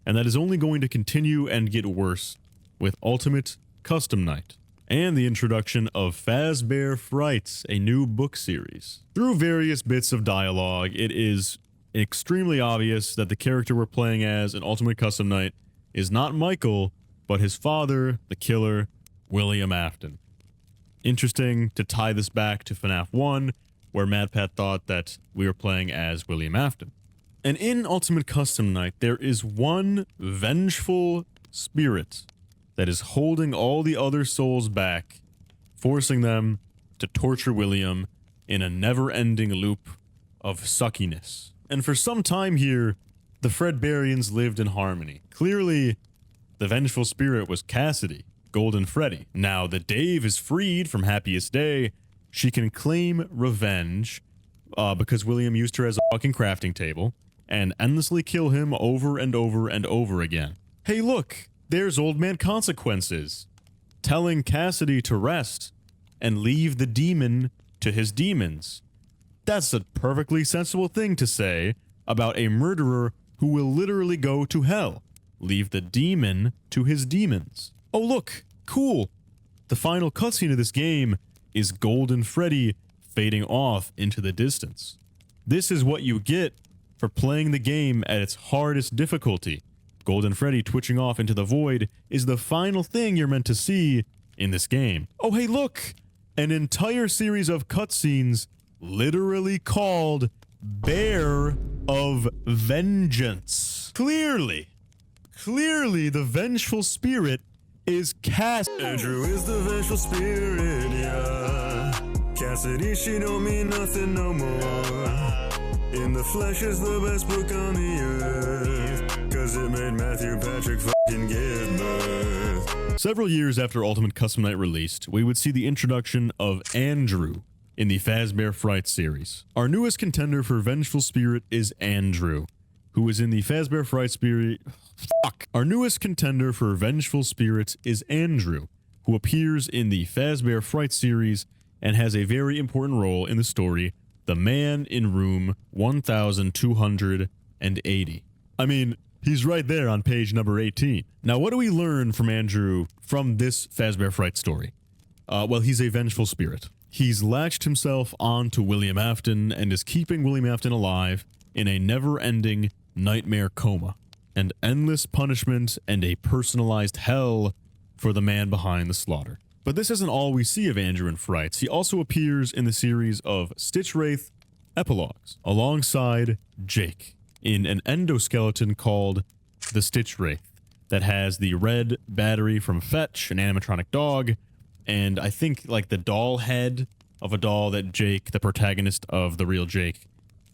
and that is only going to continue and get worse with Ultimate Custom Night, and the introduction of Fazbear Frights, a new book series. Through various bits of dialogue, it is extremely obvious that the character we're playing as in Ultimate Custom Night is not Michael, but his father, the killer, William Afton. Interesting to tie this back to FNAF 1, where MadPat thought that we were playing as William Afton. And in Ultimate Custom Night, there is one vengeful spirit that is holding all the other souls back, forcing them to torture William in a never-ending loop of suckiness. And for some time here, the Fredbearians lived in harmony. Clearly, the vengeful spirit was Cassidy, Golden Freddy. Now that Dave is freed from Happiest Day, she can claim revenge because William used her as a fucking crafting table and endlessly kill him over and over and over again. Hey look, there's Old Man Consequences, telling Cassidy to rest and leave the demon to his demons. That's a perfectly sensible thing to say about a murderer who will literally go to hell. Leave the demon to his demons. Oh look, cool. The final cutscene of this game is Golden Freddy fading off into the distance. This is what you get for playing the game at its hardest difficulty. Golden Freddy twitching off into the void is the final thing you're meant to see in this game. Oh hey look! An entire series of cutscenes literally called Bear of Vengeance. Clearly the vengeful spirit is Cassidy. Andrew is the vengeful spirit, yeah. Cassidy, she don't mean nothing no more. In the Flesh is the best book on the earth, 'cause it made Matthew Patrick fucking give birth. Several years after Ultimate Custom Night released, we would see the introduction of Andrew in the Fazbear Fright series. Our newest contender for Vengeful Spirit is Andrew, who is in the Fazbear Fright Spirit. Our newest contender for Vengeful Spirit is Andrew, who appears in the Fazbear Fright series and has a very important role in the story, The Man in Room 1280. I mean, he's right there on page number 18. Now, what do we learn from Andrew from this Fazbear Fright story? Well, he's a vengeful spirit. He's latched himself onto William Afton and is keeping William Afton alive in a never-ending nightmare coma, and endless punishment and a personalized hell for the man behind the slaughter. But this isn't all we see of Andrew in Frights. He also appears in the series of Stitch Wraith epilogues, alongside Jake, in an endoskeleton called the Stitch Wraith that has the red battery from Fetch, an animatronic dog, and I think like the doll head of a doll that Jake, the protagonist of The Real Jake,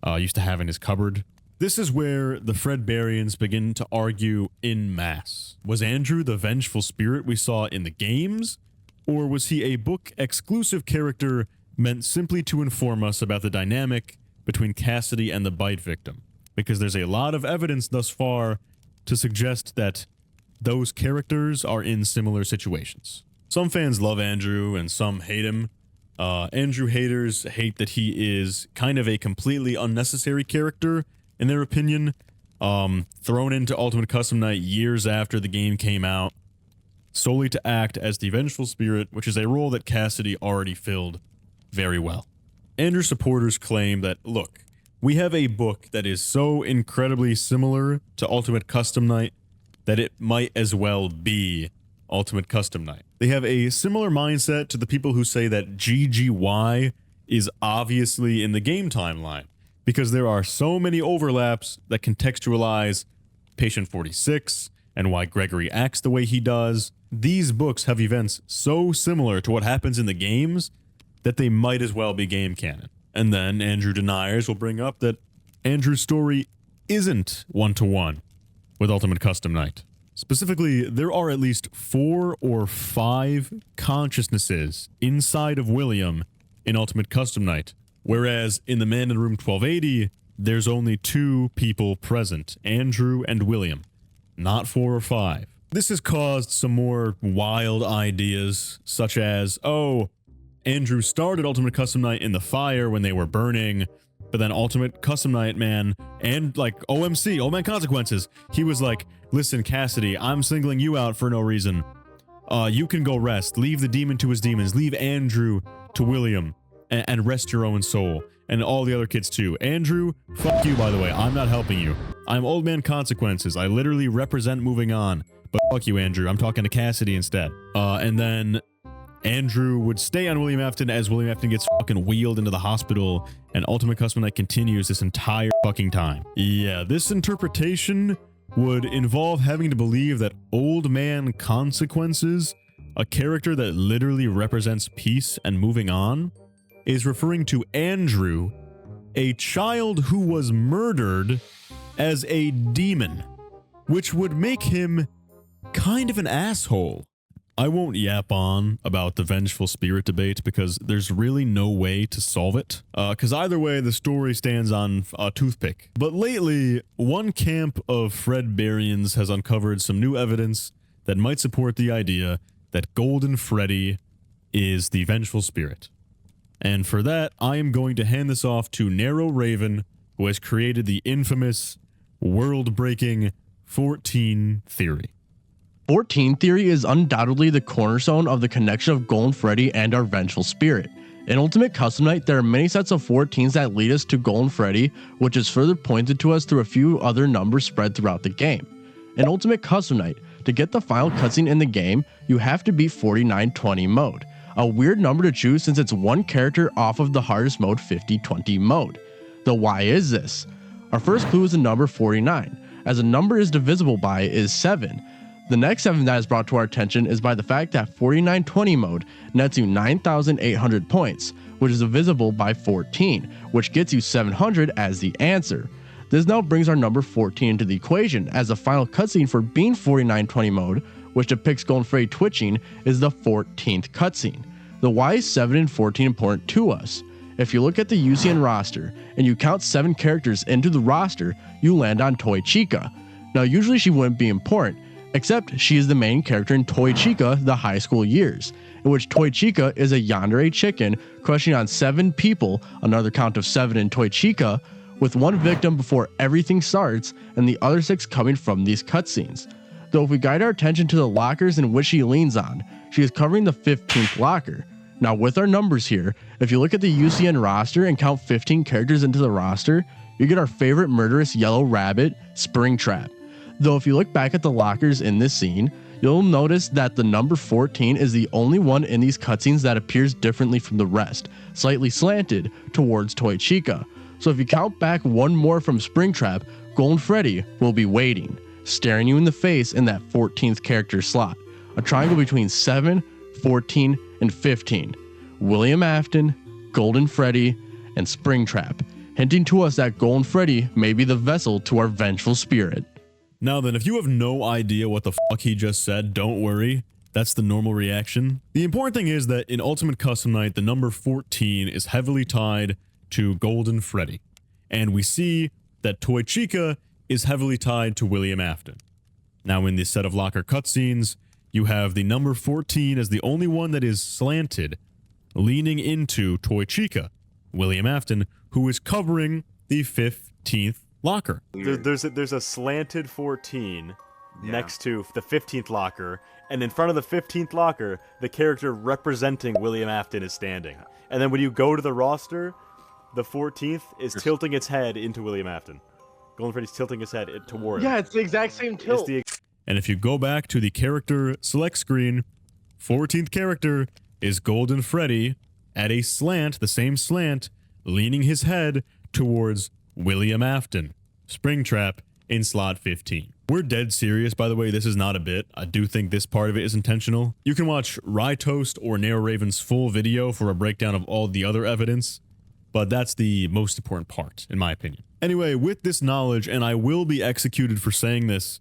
used to have in his cupboard. This is where the Fredbarians begin to argue in mass. Was Andrew the vengeful spirit we saw in the games, or was he a book-exclusive character meant simply to inform us about the dynamic between Cassidy and the bite victim? Because there's a lot of evidence thus far to suggest that those characters are in similar situations. Some fans love Andrew and some hate him. Andrew haters hate that he is kind of a completely unnecessary character, in their opinion, thrown into Ultimate Custom Night years after the game came out, solely to act as the Vengeful Spirit, which is a role that Cassidy already filled very well. Andrew supporters claim that, look, we have a book that is so incredibly similar to Ultimate Custom Night that it might as well be Ultimate Custom Night. They have a similar mindset to the people who say that GGY is obviously in the game timeline, because there are so many overlaps that contextualize Patient 46 and why Gregory acts the way he does. These books have events so similar to what happens in the games that they might as well be game canon. And then Andrew deniers will bring up that Andrew's story isn't one-to-one with Ultimate Custom Night. Specifically, there are at least 4 or 5 consciousnesses inside of William in Ultimate Custom Night, whereas in the Man in Room 1280, there's only 2 people present, Andrew and William, not 4 or 5. This has caused some more wild ideas, such as, oh, Andrew started Ultimate Custom Night in the fire when they were burning, but then Ultimate Custom Night, man, and like OMC, Old Man Consequences, he was like, listen, Cassidy, I'm singling you out for no reason. You can go rest. Leave the demon to his demons. Leave Andrew to William and rest your own soul. And all the other kids too. Andrew, fuck you, by the way. I'm not helping you. I'm Old Man Consequences. I literally represent moving on. But fuck you, Andrew. I'm talking to Cassidy instead. And then Andrew would stay on William Afton as William Afton gets fucking wheeled into the hospital, and Ultimate Custom Night continues this entire fucking time. Yeah, this interpretation would involve having to believe that Old Man Consequences, a character that literally represents peace and moving on, is referring to Andrew, a child who was murdered, as a demon, which would make him kind of an asshole. I won't yap on about the Vengeful Spirit debate because there's really no way to solve it. Because either way, the story stands on a toothpick. But lately, one camp of Fredbarians has uncovered some new evidence that might support the idea that Golden Freddy is the Vengeful Spirit. And for that, I am going to hand this off to Narrow Raven, who has created the infamous, world-breaking 14 theory. 14 theory is undoubtedly the cornerstone of the connection of Golden Freddy and our Vengeful Spirit. In Ultimate Custom Night, there are many sets of 14s that lead us to Golden Freddy, which is further pointed to us through a few other numbers spread throughout the game. In Ultimate Custom Night, to get the final cutscene in the game, you have to beat 4920 mode, a weird number to choose since it's one character off of the hardest mode 5020 mode. Though why is this? Our first clue is the number 49, as a number is divisible by is 7. The next 7 that is brought to our attention is by the fact that 4920 mode nets you 9,800 points, which is divisible by 14, which gets you 700 as the answer. This now brings our number 14 into the equation, as the final cutscene for being 4920 mode, which depicts Golden Freddy twitching, is the 14th cutscene. The why is 7 and 14 important to us? If you look at the UCN roster, and you count 7 characters into the roster, you land on Toy Chica. Now usually she wouldn't be important, except she is the main character in Toy Chica The High School Years, in which Toy Chica is a yandere chicken crushing on 7 people, another count of 7 in Toy Chica, with 1 victim before everything starts and the other 6 coming from these cutscenes. Though if we guide our attention to the lockers in which she leans on, she is covering the 15th locker. Now with our numbers here, if you look at the UCN roster and count 15 characters into the roster, you get our favorite murderous yellow rabbit, Springtrap. Though if you look back at the lockers in this scene, you'll notice that the number 14 is the only one in these cutscenes that appears differently from the rest, slightly slanted towards Toy Chica. So if you count back 1 more from Springtrap, Golden Freddy will be waiting, staring you in the face in that 14th character slot, a triangle between 7, 14, and 15. William Afton, Golden Freddy, and Springtrap, hinting to us that Golden Freddy may be the vessel to our vengeful spirit. Now then, if you have no idea what the fuck he just said, don't worry. That's the normal reaction. The important thing is that in Ultimate Custom Night, the number 14 is heavily tied to Golden Freddy. And we see that Toy Chica is heavily tied to William Afton. Now in this set of locker cutscenes, you have the number 14 as the only one that is slanted, leaning into Toy Chica, William Afton, who is covering the 15th locker. There's a slanted 14 next to the 15th locker, and in front of the 15th locker, the character representing William Afton is standing. And then when you go to the roster, the 14th is tilting its head into William Afton. Golden Freddy's tilting his head toward him. Yeah, it's the exact same tilt. And if you go back to the character select screen, 14th character is Golden Freddy at a slant, the same slant, leaning his head towards William Afton. Springtrap in slot 15. We're dead serious, by the way. This is not a bit. I do think this part of it is intentional. You can watch Rytoast or NeoRaven's full video for a breakdown of all the other evidence, but that's the most important part, in my opinion. Anyway, with this knowledge, and I will be executed for saying this,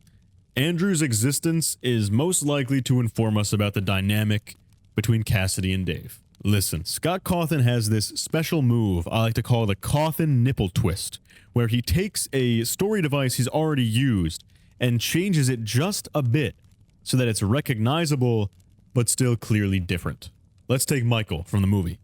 Andrew's existence is most likely to inform us about the dynamic between Cassidy and Dave. Listen, Scott Cawthon has this special move I like to call the Cawthon nipple twist, where he takes a story device he's already used and changes it just a bit so that it's recognizable but still clearly different. Let's take Michael from the movie.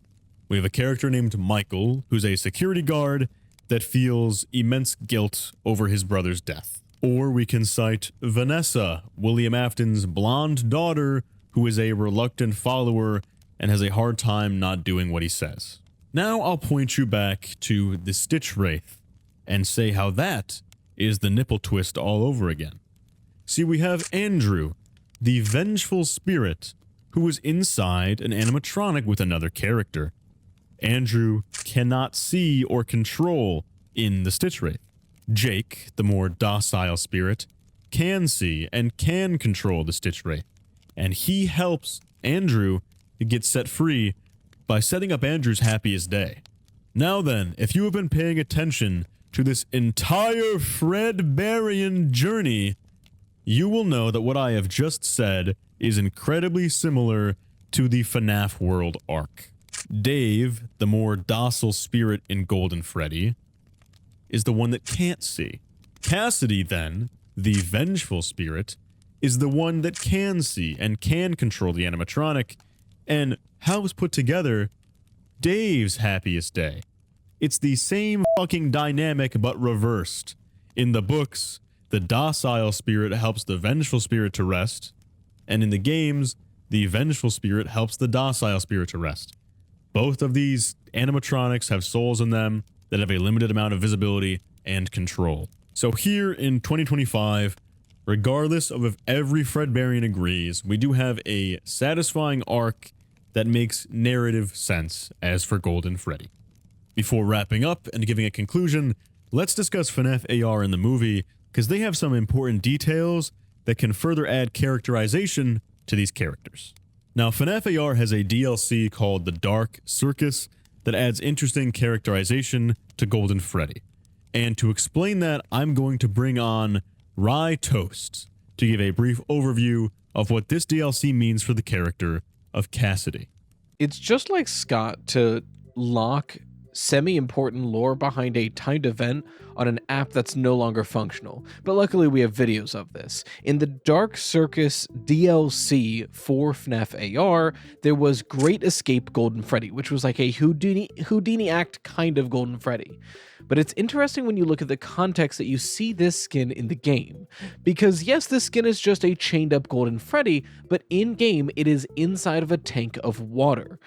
We have a character named Michael who's a security guard that feels immense guilt over his brother's death. Or we can cite Vanessa, William Afton's blonde daughter, who is a reluctant follower and has a hard time not doing what he says. Now I'll point you back to the Stitch Wraith and say how that is the nipple twist all over again. See, we have Andrew, the vengeful spirit, who is inside an animatronic with another character. Andrew cannot see or control in the Stitch Wraith. Jake, the more docile spirit, can see and can control the Stitch Wraith, and he helps Andrew get set free by setting up Andrew's happiest day. Now then, if you have been paying attention to this entire Fredbarian journey, you will know that what I have just said is incredibly similar to the FNAF World arc. Dave, the more docile spirit in Golden Freddy, is the one that can't see. Cassidy, then, the vengeful spirit, is the one that can see and can control the animatronic, and helps put together Dave's happiest day. It's the same fucking dynamic but reversed. In the books, the docile spirit helps the vengeful spirit to rest, and in the games, the vengeful spirit helps the docile spirit to rest. Both of these animatronics have souls in them that have a limited amount of visibility and control. So here in 2025, regardless of if every Fredbarian agrees, we do have a satisfying arc that makes narrative sense as for Golden Freddy. Before wrapping up and giving a conclusion, let's discuss FNAF AR in the movie, because they have some important details that can further add characterization to these characters. Now, FNAF AR has a DLC called The Dark Circus that adds interesting characterization to Golden Freddy. And to explain that, I'm going to bring on Rytoast to give a brief overview of what this DLC means for the character of Cassidy. It's just like Scott to lock semi-important lore behind a timed event on an app that's no longer functional, but luckily we have videos of this. In the Dark Circus DLC for FNAF AR, there was Great Escape Golden Freddy, which was like a Houdini act kind of Golden Freddy. But it's interesting when you look at the context that you see this skin in the game. Because yes, this skin is just a chained up Golden Freddy, but in-game it is inside of a tank of water.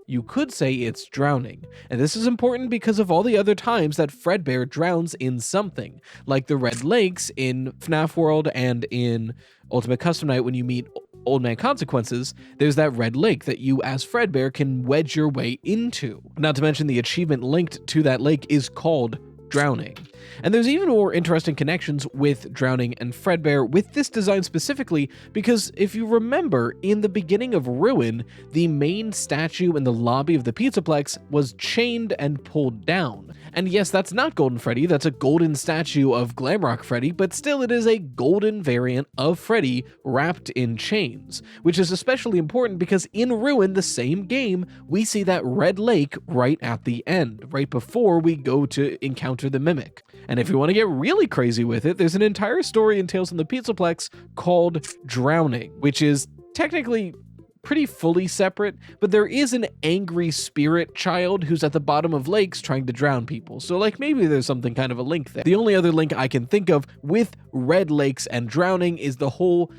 You could say it's drowning, and this is important because of all the other times that Fredbear drowns in something, like the Red Lakes in FNAF World and in Ultimate Custom Night when you meet Old Man Consequences. There's that red lake that you as Fredbear can wedge your way into. Not to mention the achievement linked to that lake is called drowning. And there's even more interesting connections with drowning and Fredbear with this design specifically, because if you remember, in the beginning of Ruin, the main statue in the lobby of the Pizzaplex was chained and pulled down. And yes, that's not Golden Freddy, that's a golden statue of Glamrock Freddy, but still it is a golden variant of Freddy wrapped in chains, which is especially important because in Ruin, the same game, we see that red lake right at the end, right before we go to encounter the Mimic. And if you want to get really crazy with it, there's an entire story in Tales from the Pizzaplex called Drowning, which is technically pretty fully separate, but there is an angry spirit child who's at the bottom of lakes trying to drown people. So like maybe there's something kind of a link there. The only other link I can think of with red lakes and drowning is the whole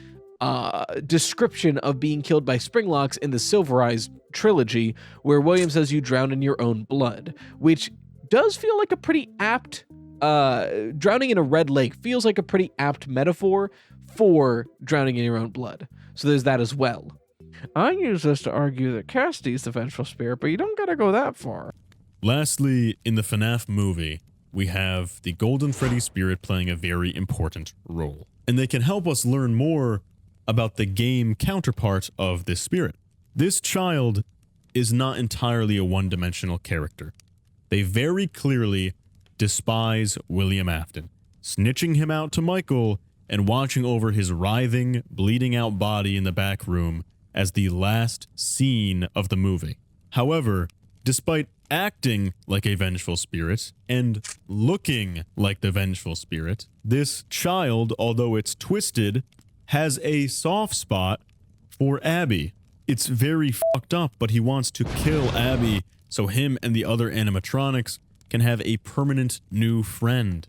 description of being killed by Springlocks in the Silver Eyes trilogy, where William says you drown in your own blood, which does feel like a pretty apt drowning in a red lake feels like a pretty apt metaphor for drowning in your own blood. So there's that as well. I use this to argue that Cassidy is the vengeful spirit, but you don't gotta go that far. Lastly, in the FNAF movie, we have the Golden Freddy spirit playing a very important role. And they can help us learn more about the game counterpart of this spirit. This child is not entirely a one-dimensional character. They very clearly despise William Afton, snitching him out to Michael and watching over his writhing, bleeding out body in the back room as the last scene of the movie. However, despite acting like a vengeful spirit and looking like the vengeful spirit, this child, although it's twisted, has a soft spot for Abby. It's very fucked up, but he wants to kill Abby so him and the other animatronics can have a permanent new friend.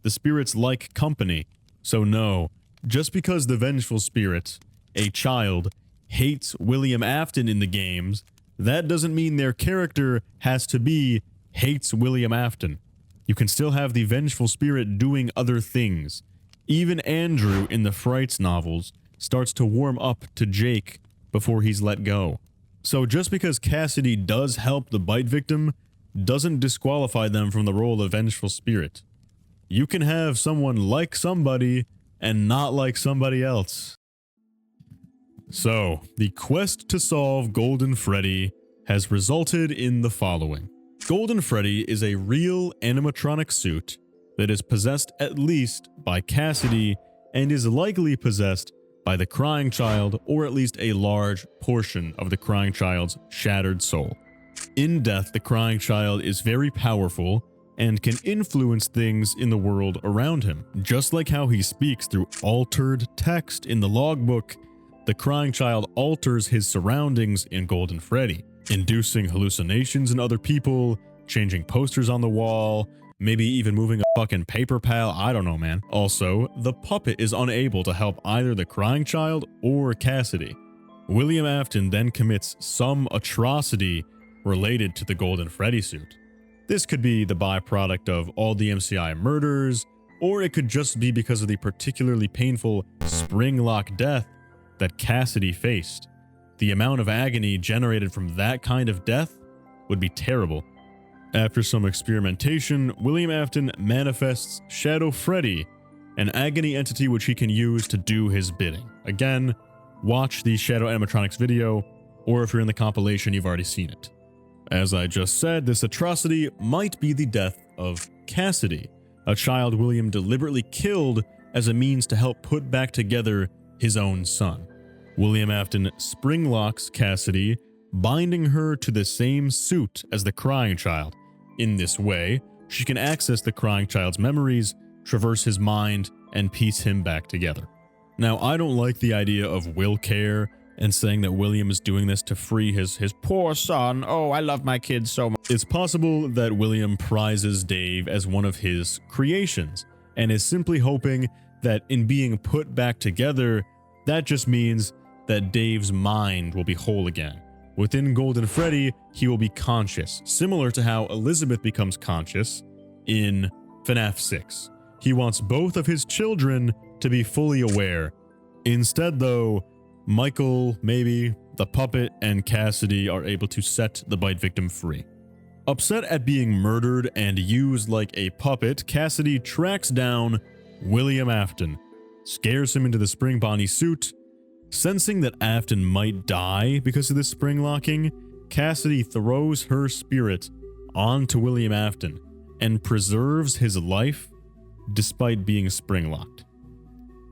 The spirits like company, so no, just because the vengeful spirit, a child, hates William Afton in the games, that doesn't mean their character has to be hates William Afton. You can still have the vengeful spirit doing other things. Even Andrew in the Frights novels starts to warm up to Jake before he's let go. So just because Cassidy does help the bite victim doesn't disqualify them from the role of vengeful spirit. You can have someone like somebody and not like somebody else. So, the quest to solve Golden Freddy has resulted in the following. Golden Freddy is a real animatronic suit that is possessed at least by Cassidy and is likely possessed by the Crying Child, or at least a large portion of the Crying Child's shattered soul. In death, the Crying Child is very powerful and can influence things in the world around him. Just like how he speaks through altered text in the logbook, the Crying Child alters his surroundings in Golden Freddy, inducing hallucinations in other people, changing posters on the wall, maybe even moving a fucking paper pal, I don't know, man. Also, the puppet is unable to help either the Crying Child or Cassidy. William Afton then commits some atrocity related to the Golden Freddy suit. This could be the byproduct of all the MCI murders, or it could just be because of the particularly painful spring-lock death that Cassidy faced. The amount of agony generated from that kind of death would be terrible. After some experimentation, William Afton manifests Shadow Freddy, an agony entity which he can use to do his bidding. Again, watch the Shadow Animatronics video, or if you're in the compilation, you've already seen it. As I just said, this atrocity might be the death of Cassidy, a child William deliberately killed as a means to help put back together his own son. William Afton springlocks Cassidy, binding her to the same suit as the Crying Child. In this way, she can access the Crying Child's memories, traverse his mind, and piece him back together. Now, I don't like the idea of Will care and saying that William is doing this to free his poor son. Oh, I love my kids so much. It's possible that William prizes Dave as one of his creations and is simply hoping that in being put back together, that just means that Dave's mind will be whole again. Within Golden Freddy, he will be conscious, similar to how Elizabeth becomes conscious in FNAF 6. He wants both of his children to be fully aware. Instead, though, Michael, maybe, the puppet, and Cassidy are able to set the bite victim free. Upset at being murdered and used like a puppet, Cassidy tracks down William Afton, scares him into the spring Bonnie suit. Sensing that Afton might die because of this spring locking, Cassidy throws her spirit onto William Afton and preserves his life despite being spring locked.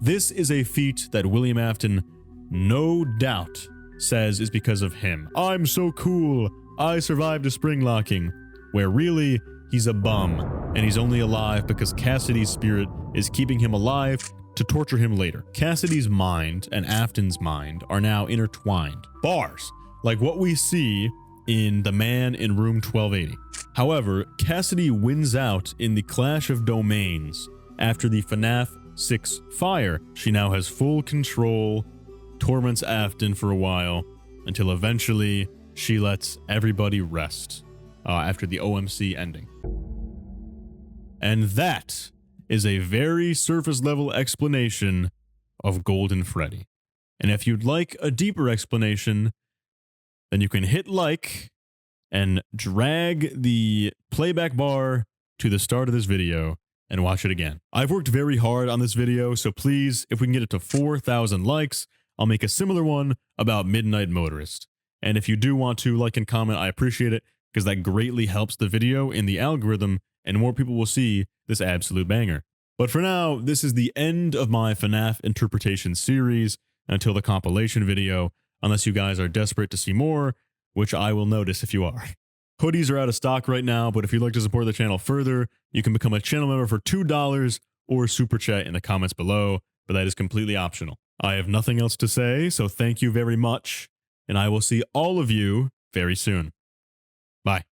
This is a feat that William Afton no doubt says is because of him. I'm so cool, I survived a spring locking, where really he's a bum and he's only alive because Cassidy's spirit is keeping him alive to torture him later. Cassidy's mind and Afton's mind are now intertwined. Bars, like what we see in The Man in Room 1280. However, Cassidy wins out in the Clash of Domains after the FNAF 6 fire. She now has full control, torments Afton for a while, until eventually she lets everybody rest after the OMC ending. And that is a very surface level explanation of Golden Freddy. And if you'd like a deeper explanation, then you can hit like and drag the playback bar to the start of this video and watch it again. I've worked very hard on this video, so please, if we can get it to 4,000 likes, I'll make a similar one about Midnight Motorist. And if you do want to like and comment, I appreciate it, because that greatly helps the video in the algorithm and more people will see this absolute banger. But for now, this is the end of my FNAF interpretation series until the compilation video, unless you guys are desperate to see more, which I will notice if you are. Hoodies are out of stock right now, but if you'd like to support the channel further, you can become a channel member for $2 or super chat in the comments below, but that is completely optional. I have nothing else to say, so thank you very much, and I will see all of you very soon. Bye.